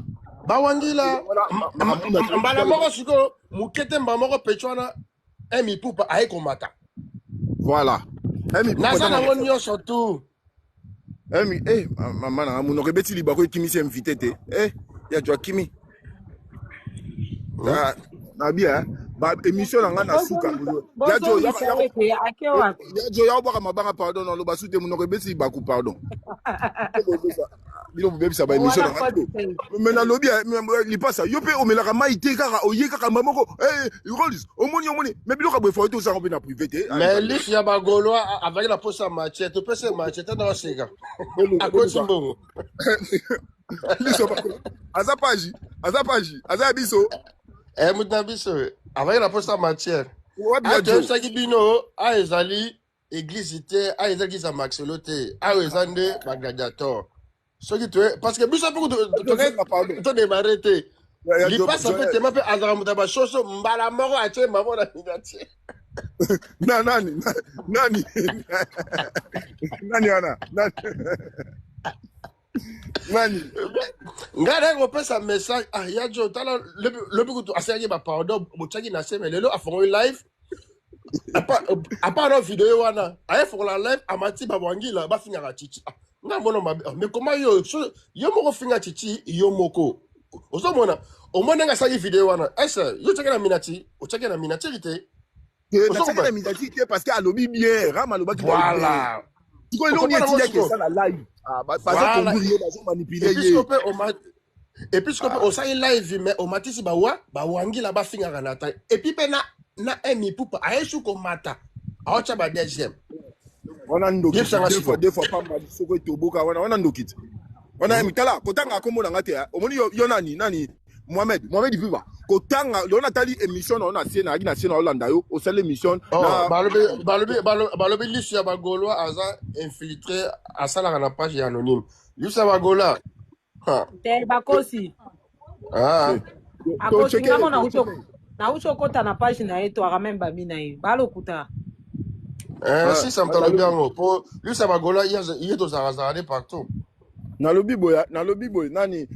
mbala moko siko mukete mbamoko pechwana emi pupa aye komata voilà emi pupa nazala ngo nyonso tu emi mama na muno rebeti libako kimi se invité te ya Joakimi na bien ba émission nga na suka ya jo ya obaka mabanga pardon no lo basute muno rebeti ba ku pardon bilo bébé ça ba émission nga mais na lobby li passa yo pe o melaka maite kaka o ye kaka mamoko Rolls o moni mais bilo ka bo photo ça on na privé te mais lif ya ba Gaulois avec la poste machete to pese machete na osega akoti mbongo liso ba azapaji azabiso munabiso avec la poste matière ate saki bino a ezali église te a ezali za maxolote a ezande ba gladiateur soki tu parce que biso pour to démarrer te li passe un peu tellement pe azara mutaba choso mbala moko ache mamo na minati nani ana nani ngada ko pesa message ya jo tala le buku asaki ba pardon bochaki na sema lelo afon live apa no vidéo wana aye for la live amati ba wangila ba finyaka Chichi nga mona mais comment yo moko finga Chichi yo moko ozomona o mona nga saki vidéo wana esa yo chaka na minati o chaka na minati te na minati te parce que alobi bien Rama loba ki voilà iko ilo ni etia ke ça na live parce que on bazo manipuler et puis on ça live mais on matisi ba wangila ba finga na ta et puis pena na emi pupa ayesu ko mata aocha ba deuxième on a ndoki deux fois pas mal soko toboka on a ndoki on a mitala kotanga komona ngate omoni yo nani Mohamed viva kotanga on a tali émission on a sena na sena Hollanda yo au seul émission na balobi lisu ya bagolois aza infiltré asala na page ya anonyme lisu ya bagola tel bakosi akosi ngamo na ucho kota na page na yetu akamemba mina ye balokuta si ça me talobi yango po lisu ya bagola yeto zarazarade partout nalobi boya nani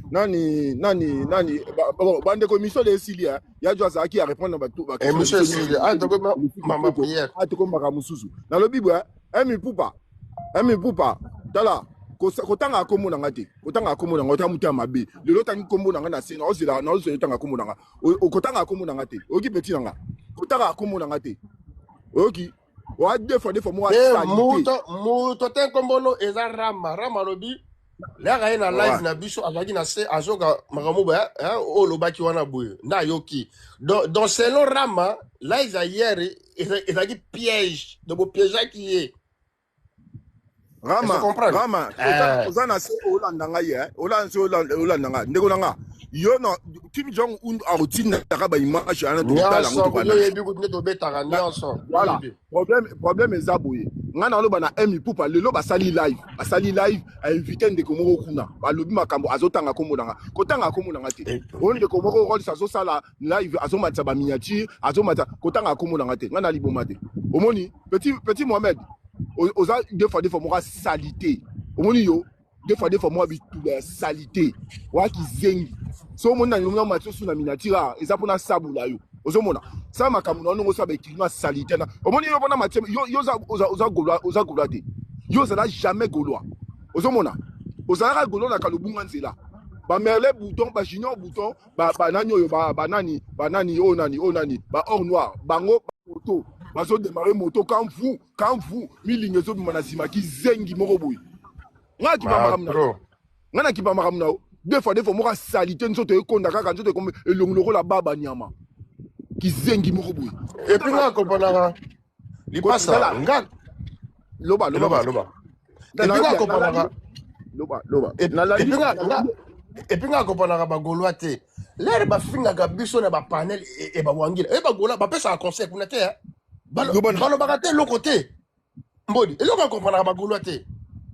bande commission de Silia ya jo azaki a répondre ba tout ba monsieur Silia donc mama prière to maka mususu nalobi boya emi pupa tala kotanga komona ngate kotanga komona ngota muta mabe lelo tangi komona ngana sena ozela na ozela tanga komona nga kotanga komona ngate oki petit nga kotanga komona ngate oki wa deux fois moi muto ten kombono eza rama lobi là il na live na biso azaki na se azoka makamuba o lobaki wana boye na yoki dans selon rama là hier ezaki piège de beau piège qui est rama ozana se olanda nga ye olanda nga ndeko nanga yo no Kim Jong Un a routine takaba image ana to tala voilà problème ezaboye ngana loba na emi pupa lelo basali live a invité ndeko moko kuna balobi makambo azotanga komona kotanga komona te on ndeko moko rôle sazo sala live azomata ba miniature azomata kotanga komona te ngana liboma te omoni petit Mohamed oza deux fois moi salité omoni yo deux fois moi bitu la salité wa ki zengi so mona nyonga matso na miniature eza pona sabula yo ozomona ça makamuna ongo sa be kilima salité na omoni yo pona matem yo oza golwa te yo za jamais golwa ozomona ozara golwa na kalubunga nzela ba merle bouton ba junior bouton ba nani yo ba nani onani ba or noir bango moto bazo démarrer moto quand vous milinge zo bimana sima ki zengi moko boy ngaki ba makamuna ngana ki ba makamuna deux fois moi salité nzoto ekonda kaka nzoto comme elongoloko la baba nyama ki zengi moko boy et puis nga kompanaka lipasa nga loba et puis nga kompanaka loba et puis nga kompanaka bagolwa te lere bafingaka biso na bapanel e bawangila e bagola bapesa conseil kuna te balobaka te loko te mbodi eloko kompanaka bagolwa te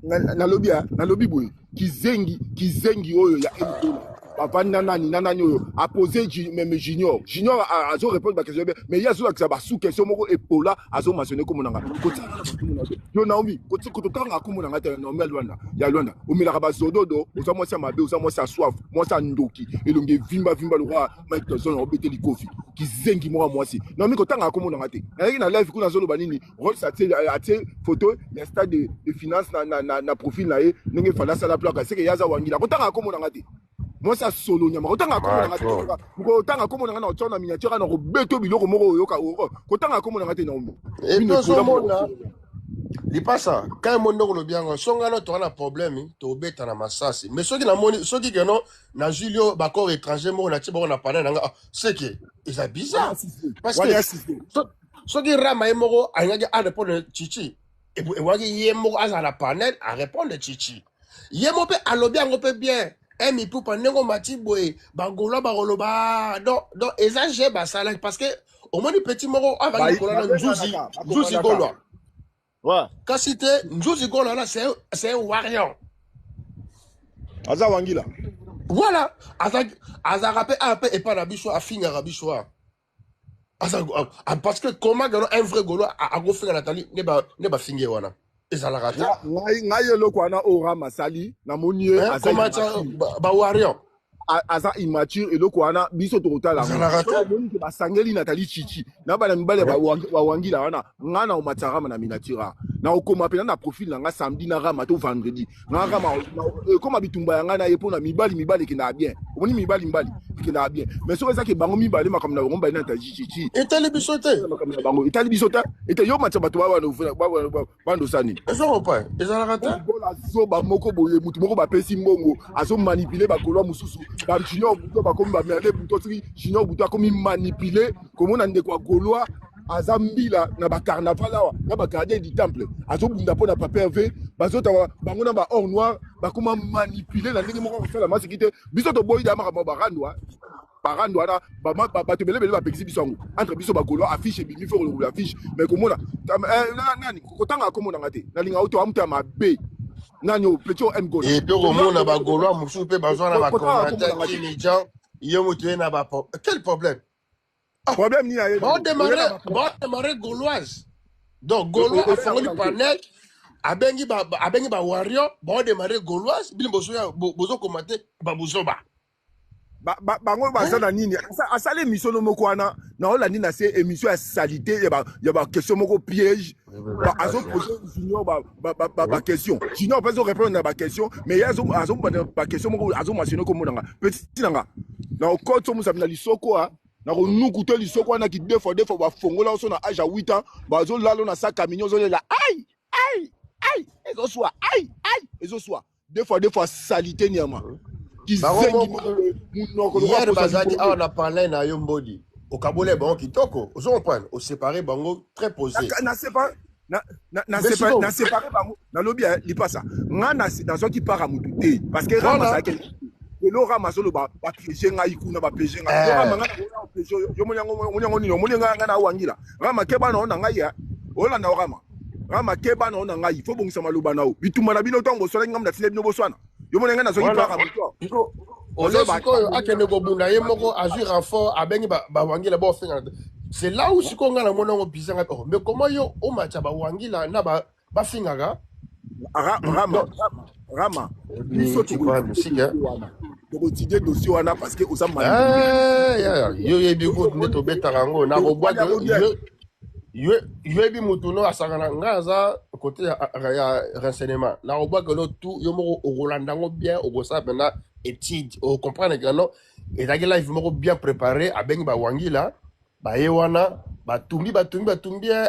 nalobi boye kizengi oyo ya papa nani oyo a posé même junior azo répondre ba question mais il y a zo que ça ba sous question moko epola azo mentionner comme nanga yo naomi kotanga comme nanga te normal Luanda omela ba zododo oza mo sa mabe oza mo sa soif mo sa ndoki elonge vimba le roi Mike Tyson obeteli kofi kizengi moi si non kotanga comme nanga te na live kuna zo loba nini rôle ça a photo le stade de finance na profil na ye ndenge fala sala plaque c'est que yaza wangila kotanga comme nanga te moi ça solo nyama kotanga komona na otona miniature na robeto biloko moko yoka kotanga komona ngate na ombo et puis so mona lipasa quand mondo lo biango songa no to na problème to beta na masasi mais soki na moni soki geno na Julio bakor étranger mo na tibo na pana nga c'est que c'est bizarre parce que soki rama emoko anyagi a répondre chichi et wagi yemo aza na panel à répondre chichi yemo pe alobi ngo pe bien emi pupa nengo mati boye bagolo ba donc ezage basala parce que au moins petit moko avec kolana nzuzi golo ouais kasi te nzuzi golo là c'est un warrior aza wangila voilà aza rappel et pas la bicho a finir la bicho parce que comment un vrai golo a go finir Nathalie ne ba finir wana ngai eloko wana ora masali na monie ba warrior aza immature eloko wana biso tokotala moni basangeli Nathalie Chichi na bana mibale ba wangila wana ngana o matarama na miniature na okoma pe na profil na nga samedi na rama to vendredi na rama comme bitumba yanga na yepo na mibali ki na bien omoni mibali ki na bien mais so eza ke bango mibali makam na bango bali na tajichichi etali bisote makam na bango etali bisote ete yo matsa bato ba bando sani ezo pas ezalaka te bola zo ba moko boye mutu moko ba pesi mbongo azo manipuler ba kolwa mususu ba junior buto ba komi ba merde buto tri junior buto komi manipuler komona ndeko kolwa azambila na ba carnaval awa na ba gardien du temple azobunda po na papier V bazota bango na ba or noir ba koma manipuler na ndenge moko kosala masikite biso to boyi da maka ba randwa na ba to belebele ba pexi biso ngo entre biso ba golo affiche bimi fo ko affiche mais komona nani kotanga komona ngate na linga auto amuta mabe nani o petio m golo et puis komona ba golo musu pe bazwa na ba commentaire qui les gens yo mutu na ba quel problème. Problème ni aye. Bon démarrer gauloise. Donc Gaulois a fait le panel. Abengi ba warrior. Bon démarrer gauloise. Bilim bozo commenter ba bozoba. Bango basana nini. Asale émission no moko wana. Na ola nini na se émission à salité. Ya ba question moko piège. Ba azo poser junior ba question. Junior pas répondre na ba question. Mais ya azo ba question moko azo mentionner comme nanga. Petit nanga. Na au code so musabina lisoko a. Na nous coûter les soko na ki deux fois ba fongola so na âge à 8 ans ba zo lalo na sac camion zo la aïe ezo soit aïe ezo soit deux fois salité niama ki zengi munoko hier bazali a na parler na yo mbodi o kabole bango kitoko ozo comprendre o séparer bango très posé na séparer bango na lobby li pas ça nga na so ki para mutu te parce que rama ça le rama solo ba piéger ngai kuna ba piéger ngai rama nga piéger yo monyango ni yo monyango na wangila rama keba na ngai ya ola na rama keba na ngai fo bongisa maloba na o bituma na bino tongo sola ngam na tile bino boswana yo monyango na so ki para mutu ozo siko akene ko bunda ye moko azui renfort abengi ba wangila ba ofinga c'est là où siko nga na monango bizanga mais comment yo o matcha ba wangila na ba finga ga rama biso tu vois musique idée dossier wana parce que osama yo yebi ko neto betarango na ko boîte yo yebi mutuno asangana ngaza côté ya renseignement na ko boîte que tout yo moko olandango bien obosa pena étude o comprendre que non et la live moko bien préparé abengi ba wangila ba yewana ba tumbi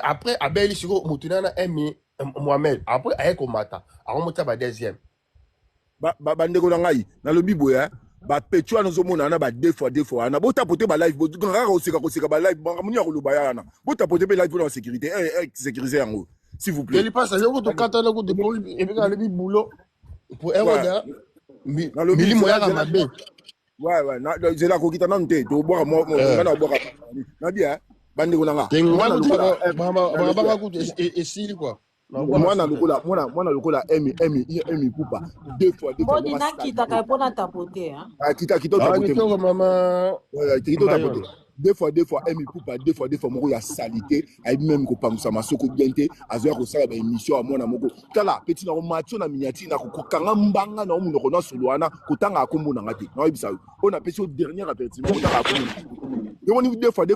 après abeli siko mutuna na emi Mohamed après aye komata akomota ba deuxième ba ndeko na ngai na lobi boya ba petwa no zomona na ba deux fois na bota poter ba live botu ngaka koseka ba live ba munya ko lobaya na bota poter ba live pour la sécurité sécuriser yango s'il vous plaît il passe yo to katana ko de et puis le boulot pour eroda mili moya ka mabe ouais na je la ko kitana nte to boka mo ngana boka na bien ba ndeko na nga ba ko et sili quoi mwana lokola emi pupa deux fois Bodi na kita ka pona tapoter hein kita tapoter mama kita tapoter deux fois emi pupa deux fois moko ya salité ai même ko pamsa masoko bienté azoya ko sala ba émission à mona moko kala petit na matio na miniati na ko kanga mbanga na munoko na soloana ko tanga akombo na ngati na yebisa on a pesi au dernier aperçu ko tanga akombo yo ni deux fois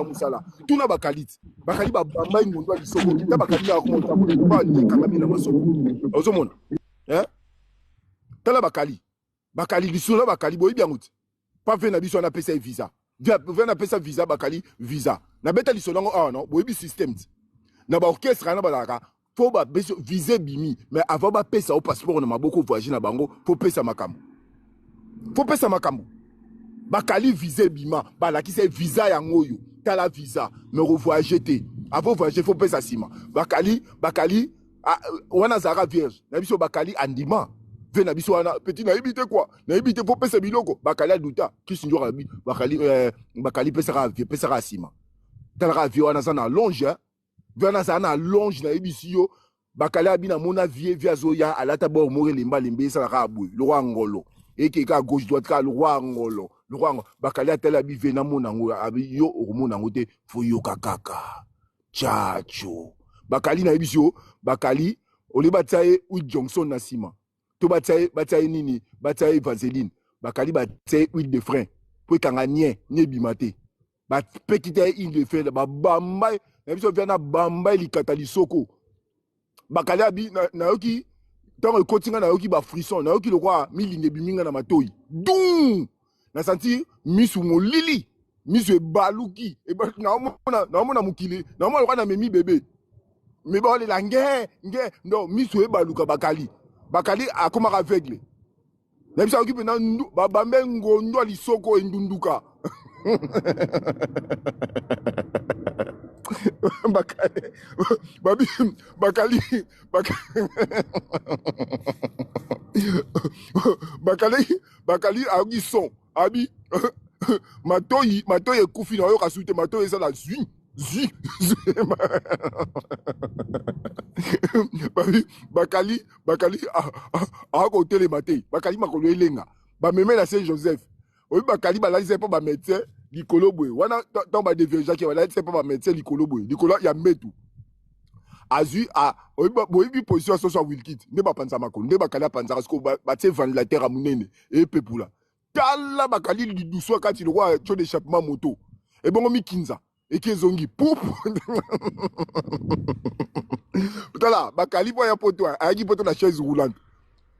musala tuna bakalit ba bamba ngondo ya soko kita bakalit ya ko ba ni kangami na masoko ozomona tala bakali bisula bakali boyi bien nguti pas vena biso na pesa visa vena pesa visa bakali visa na beta lisonango non boyi système na ba orchestre na balaka faut ba visa bimi mais avant ba pesa au passeport na maboko voyager na bango faut pesa makambo bakali visa bima balaki c'est visa yango yo tala visa mais revoyager te avant voyager faut pesa sima bakali wana zara vierge na biso bakali andima vena biso wana petit na ebité quoi na ebité faut pesa biloko bakali aduta kisinjo rabi bakali pesa sima tala ravi wana za na longe wana za na longe na ebisi yo bakali abina mona vie zoya alata bo mori limba sa la rabu le roi ngolo et qui à gauche droite ka le roi ngolo le roi bakali atela bi vena mona ngo abi yo omona ngo te fo yo kakaka chacho bakali na ebisio bakali oli bataye u Johnson na sima to bataye nini bataye vaseline bakali bataye huile de frein pour kanga nie bimate ba pekite huile de frein ba bamba na biso vena bamba likata lisoko bakali abi na yoki tant kotinga na yoki ba frisson na yoki lokwa milinde biminga na matoi dum na senti misu molili misu baluki e ba na mona mukili na mona lokwa na memi bébé mais ba la nge non misu e baluka bakali akoma aveugle na bisa yoki pena ba mengo ndo lisoko endunduka bakali ayoki son abi matoi ekufi na oyoka su te matoi ezala zwi bakali akotelema te bakali makolo elenga bameme na Saint Joseph oyi bakali balalisa mpo bamédecin likolo boye wana ntango badevergeaki balalisa mpo bamédecin likolo boye likolo ya mbetu azwi boyebi position ya soso ya wilkit nde bapanza makolo nde bakali apanzaka siko batie ventilateur ya monene epepula tala bakali lidusu akati lokwa tio d'échappement moto ebongo mikinza eki ezongi pupu tala bakali po ya poto ayaki poto na chaise roulante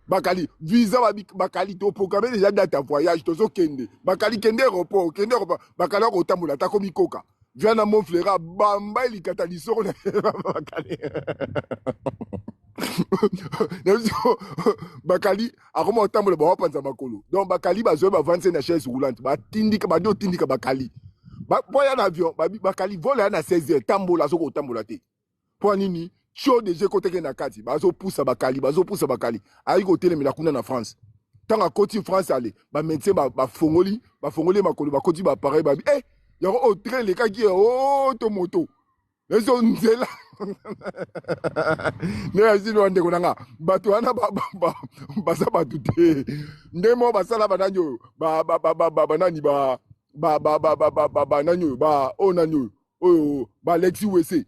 bakali visa bakali to programmer déjà date à voyage tozo kende bakali kende aéroport bakali ko tambola ta komi koka vient na mon frère bamba ili kataliso na bakali bakali akoma tambola ba wapanza makolo donc bakali bazo ba 25 na chaise roulante ba tindika ba do tindika bakali boya na avion bakali vola na 16h tambola zoko tambola te po nini chaud déjà côté na kati bazo poussa bakali ayi ko telemela kuna na France tanga koti France aller ba médecin ba fongoli makolo ba koti ba pareil ba yako au train le kaki to moto lezo nzela ne azino ande konanga bato wana baza batu te ndemo basala bananyo banani nanyo onanyo oyo ba Lexi WC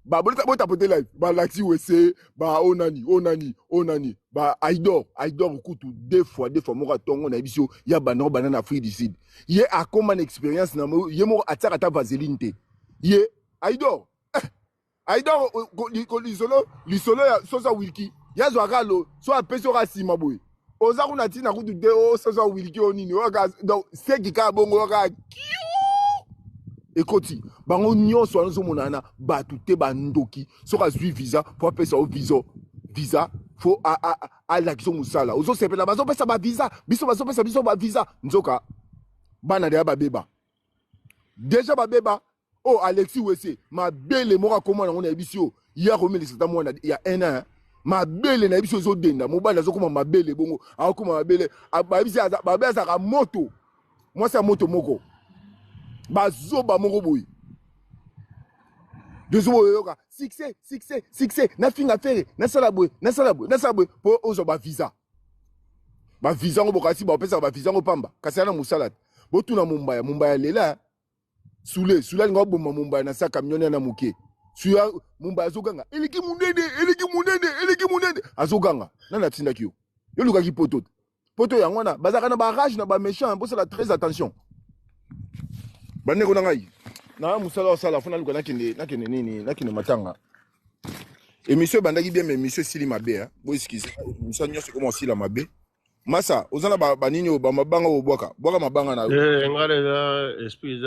ba bota pote live ba Lexi WC ba onani ba Aidor kutu deux fois moko tongo na biso ya banana Afrique du Sud ye akoma na expérience na ye moko ataka ta vaseline te ye Aidor lisolo ya sosa wilki ya zwakalo so apeso ka sima boy oza kuna tina kutu de o sosa wilki onini donc seki ka bongo ka ekoti bango nyonso anazo monana batu te bandoki soka zwi visa po apesa o visa fo a l'action musala ozo sepela bazo pesa ba visa biso bazo pesa biso ba visa nzoka bana de babeba déjà babeba oh Alexis Wesse ma belle moko comment na ngona bisio ya romeli sata mwana ya 1 an ma belle na biso zo denda mobala zo koma ma belle bongo akoma ma belle babesa ka moto moi c'est moto moko bazoba moko boy dezo yoka succès na finga fere na sala boy po ozo ba visa ngo bokasi ba pesa ba visa ngo pamba kasi na musala botuna mumbaya lela sule ngo bomba mumbaya na sa camion na muke suya mumbaya azoganga eliki munene azoganga na tinda kiyo yo luka ki poto yango na bazaka na ba rage na ba méchant pour ça très attention bande ko ngai na musala sala fona luka nakene nini nakene matanga émission bandaki bien mais monsieur sili mabe bo excuse monsieur nyonso comment sila mabe masa ozana ba nini ba mabanga obwaka mabanga na ngale za esprit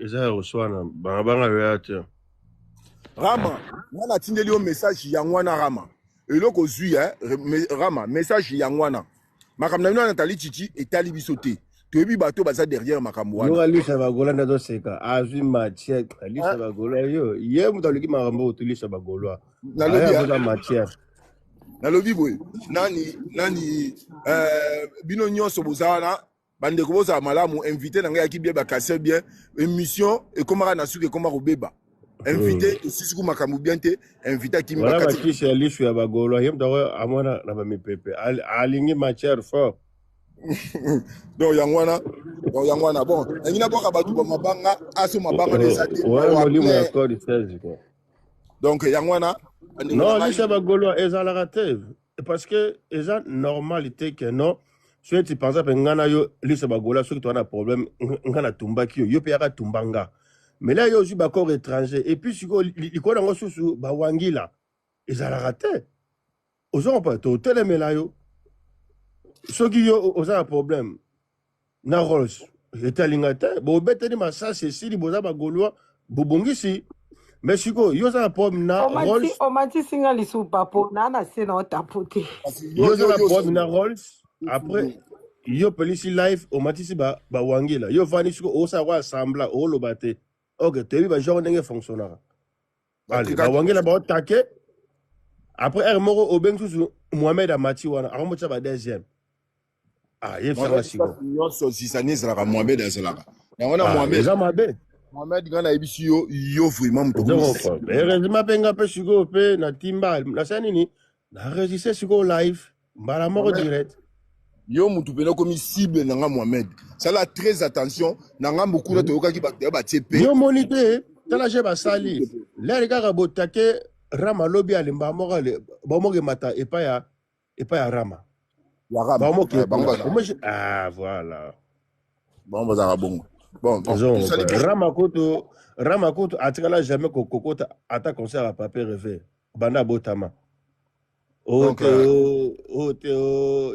za oswana banga yate Rama wana tindeli o message yangwana Rama eloko zui Rama message yangwana makamna nuna natali chichi etali bisote toyebi bato baza derrière makambo wana yo alisa bagola ndazo seka azwi matière alisa bagola yo ye mutaluki makambo otulisa bagola nalobi matière nalobi boy nani bino nyonso bozana bande ko boza malamu invité na ngai akibie ba kasser bien émission et comment na suke comment robeba invité sisiku makambo bien te invité ki mbakati wala bakisha lishu ya bagolo yem dawo amona na ba mipepe alingi matière fort donc yangwana bon ngina boka batu ba mabanga aso mabanga de sate ouais molimo ya code 16 quoi donc yangwana non lisha bagolo ezala raté parce que eza normalité que non soit tu penses que ngana yo lisha bagolo soit tu as un problème ngana tumbaki yo pe yaka tumbanga mais là yo ju ba corps étranger et puis siko liko nango susu ba wangila ils ont raté. Ils ont pas tout télémela yo. Ceux qui ont un problème, na Rolls, était lingate. Bon, bête ni massa c'est si li boza ba goloa, bobongisi. Mais siko, yo za problème na Rolls. O mati singa li sou papo, na se na tapote. Yo za problème na Rolls. Après, yo pelisi live, o mati si ba wangila. Yo vani siko o sa wa assembla o lo bate. Ok, tu ba genre ndenge fonctionnera. Allez, ba wangila ba take. Après, Hermoro Obeng sous Mohamed Amati wana, aromo tsa ba deuxième. Ah, il fait la sigo. Si ça n'est pas Mohamed Azalaga. On a Mohamed Gana Ibisi yo vraiment mutoko. Heureusement penga pe sigo pe na timba na sanini na résister sigo live mbala moko direct. Yo mutu pena comme cible nanga Mohamed. Ça là très attention nanga beaucoup na toyoka ki ba TP. Yo monité, tala je ba sali. Les gars botake Rama lobi alimba moko le bomoge mata et pas ya Rama. Ah, voilà. Bon, bon. Ramakoto, atikala jamais Kokota atta concert à papier rêvé. Banda Botama. Il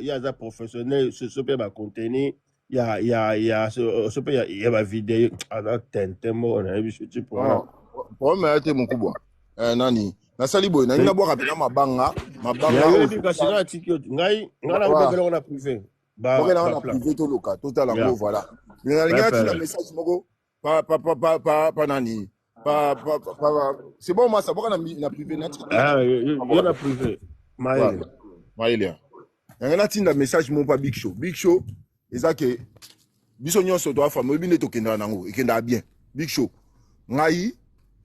y a des professionnels, ce peut pas contenir. Il y a ma vidéo. Alors, on a vu ce type. Pour moi, c'est mon coup. Nani. Na salibo na ina boka pena mabanga yo bika sina tikio ngai ngala ko na privé ba na privé to loka total ngo voilà na linga tina message moko pa nani pa c'est bon moi ça boka na privé na yo na privé maile ngala tina message mon pa Big Show ezake biso nyonso to afa mo bine to kenda nango ekenda bien Big Show ngai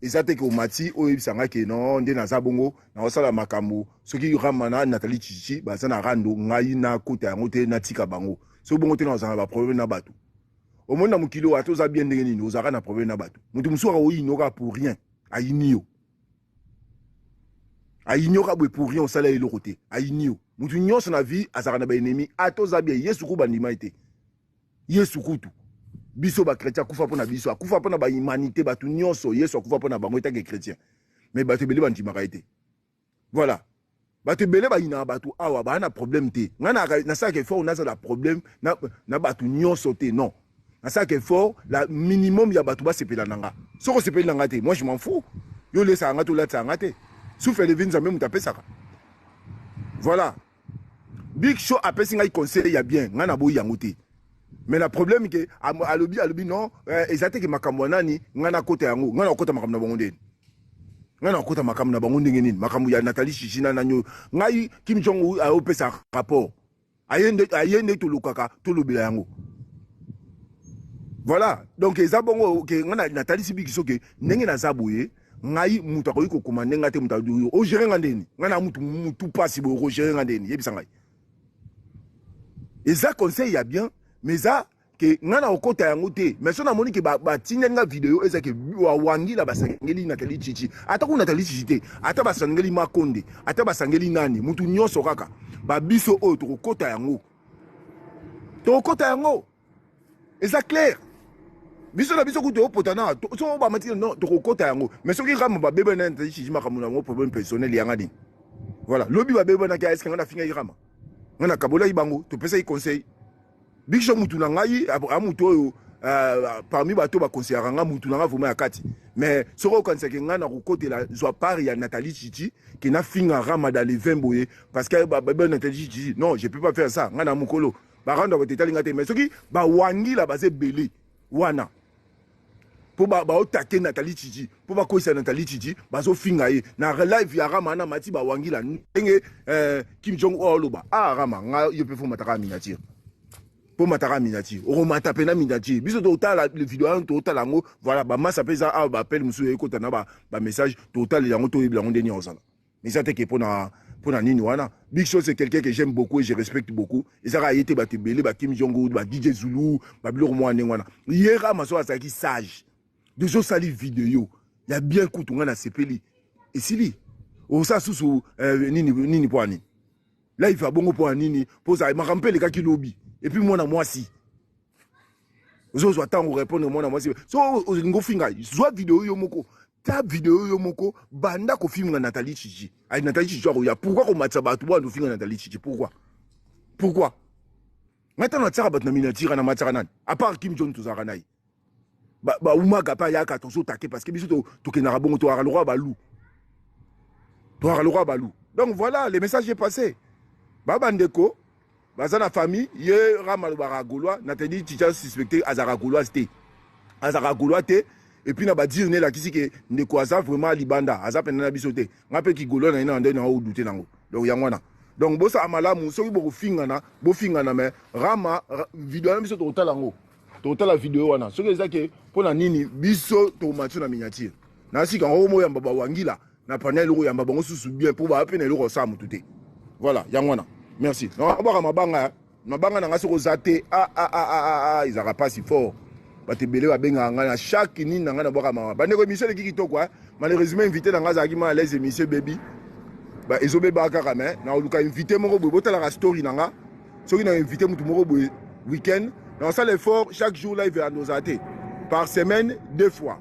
ezate ko mati o ebisanga ke non nde na zabongo na osala makambo soki ramana Nathalie Chichi baza na rando ngai na kota yango te na tika bango so bongo te na osanga ba problème na bato au monde na mukilo atoza bien ndenge nini ozaka na problème na bato mutu musuka o inoka pour rien ayinio bwe pour rien osala eloko te ayinio mutu nyonso na vie azaka na ba ennemi atoza bien yesu ku bandima ite yesu kutu biso ba chrétien kufa pona biso akufa pona ba humanité batu nyonso yesu akufa pona bango etake chrétien mais batu bele bandimaka ete voilà batu bele ba ina batu awa ba na problème te ngana na ça que fort on a la problème na batu nyonso te non na ça que fort la minimum ya batu ba sepela nanga soko sepela nanga te moi je m'en fous yo lesa nga to la tsanga te souffle le vinza même mutapesaka voilà Big Show apesi ngai conseil ya bien ngana bo yango te. Mais le problème est que alobi non ezate ke makambo nani ngana kota yango ngana kota makambo na bango ndeni ngana kota makambo na bango ndenge nini makambo ya Nathalie Chichi na nanyo ngai Kim Jong a opesa rapport ayende to lukaka to lobila yango voilà donc ezabongo ke ngana Nathalie Sibiki soke ndenge na zaboye ngai mutu akoyi ko komande ngate mutu adu o gérer ngandeni ngana mutu pasi bo o gérer ngandeni yebisa ngai eza conseil ya bien mais ça que ngana okota yango te mais so na moni ke ba tinya nga vidéo eza ke wangi la basangeli Nathalie Chichi ata ko Nathalie Chichi te ata basangeli Makonde ata basangeli nani mutu nyonso kaka ba biso o to kota yango eza clair biso na biso ku to potana so ba mati non to kota yango mais so ki rama ba bebe na Nathalie Chichi makamuna ngo problème personnel yanga din voilà lobi ba bebe na ka est-ce que ngana finga irama ngana kabola ibango to pesa i conseil Big Show mutu na ngai amuto parmi bato ba conseiller nga mutu na nga vraiment akati mais soko kanseke nga na kokote la zo part ya Nathalie Chichi qui na finga rama dans les 20 boye parce que ba Nathalie Chichi non je peux pas faire ça nga na mukolo ba rando ba tetali ngate mais soki ba wangi la base belé wana pour ba otake Nathalie Chichi pour ba koisa Nathalie Chichi bazo finga ye na live ya rama na mati ba wangi la ndenge Kim Jong oloba rama nga yo pe fo mataka miniature pour matara minati o mata pena minati biso total le vidéo total yango voilà ba massa pesa ba appel musu ekota na ba message total yango to yebla ngondeni ozala mais ça te que pour na nini wana Big Show c'est quelqu'un que j'aime beaucoup et je respecte beaucoup et ça a été ba tebele ba Kim Jong ba DJ Zulu ba biloko mo ngwana yera maso asaki sage de jo sali vidéo il y a bien kutunga na sepeli et sili o sa susu nini poani là il va bongo pour nini pour ça makampele ka kilobi et puis moi si zo attends répondre moi si so ngo finga zo vidéo yo moko ta vidéo yo moko banda ko filmer Nathalie Chichi. Ay Nathalie Chichi ya pourquoi ko matsa bato ba no filmer Nathalie Chichi pourquoi maintenant tsara bat na minatira na matsa nan à part Kim Jong tozara nai ba umaga pa yaka tozo take parce que biso to kenara bongo to aralwa balou donc voilà le message est passé baba ndeko baza na famille ye ramal baragolwa Nathalie Chichi suspecté azara golwa te et puis na ba dire ne la kisi ke ndeko aza vraiment libanda aza pena na biso te ngape ki golwa na ina ndena o douter nango donc yangwana donc bosa amalamu soki bo fingana mais rama vidéo na biso to talango to la vidéo wana soki ezake pona nini biso to matchu na miniature na sika ngo mo yamba ba wangila na panel ro yamba bango susu bien pour ba pena lo sa mututé voilà yangwana merci na ba mabanga na ngaso ko zate ils aura pas si fort batebele ba benga ngana chaque nini na ngana boka mama bande ko Michel ki kitoko malheureusement invité na ngaza ki ma les émissions baby ba ezobe ba kaka mais na oluka invité moko boy botala la story nanga soki na invité mutu moko boy week-end na ça l'effort chaque jour live à nos athées par semaine 2 fois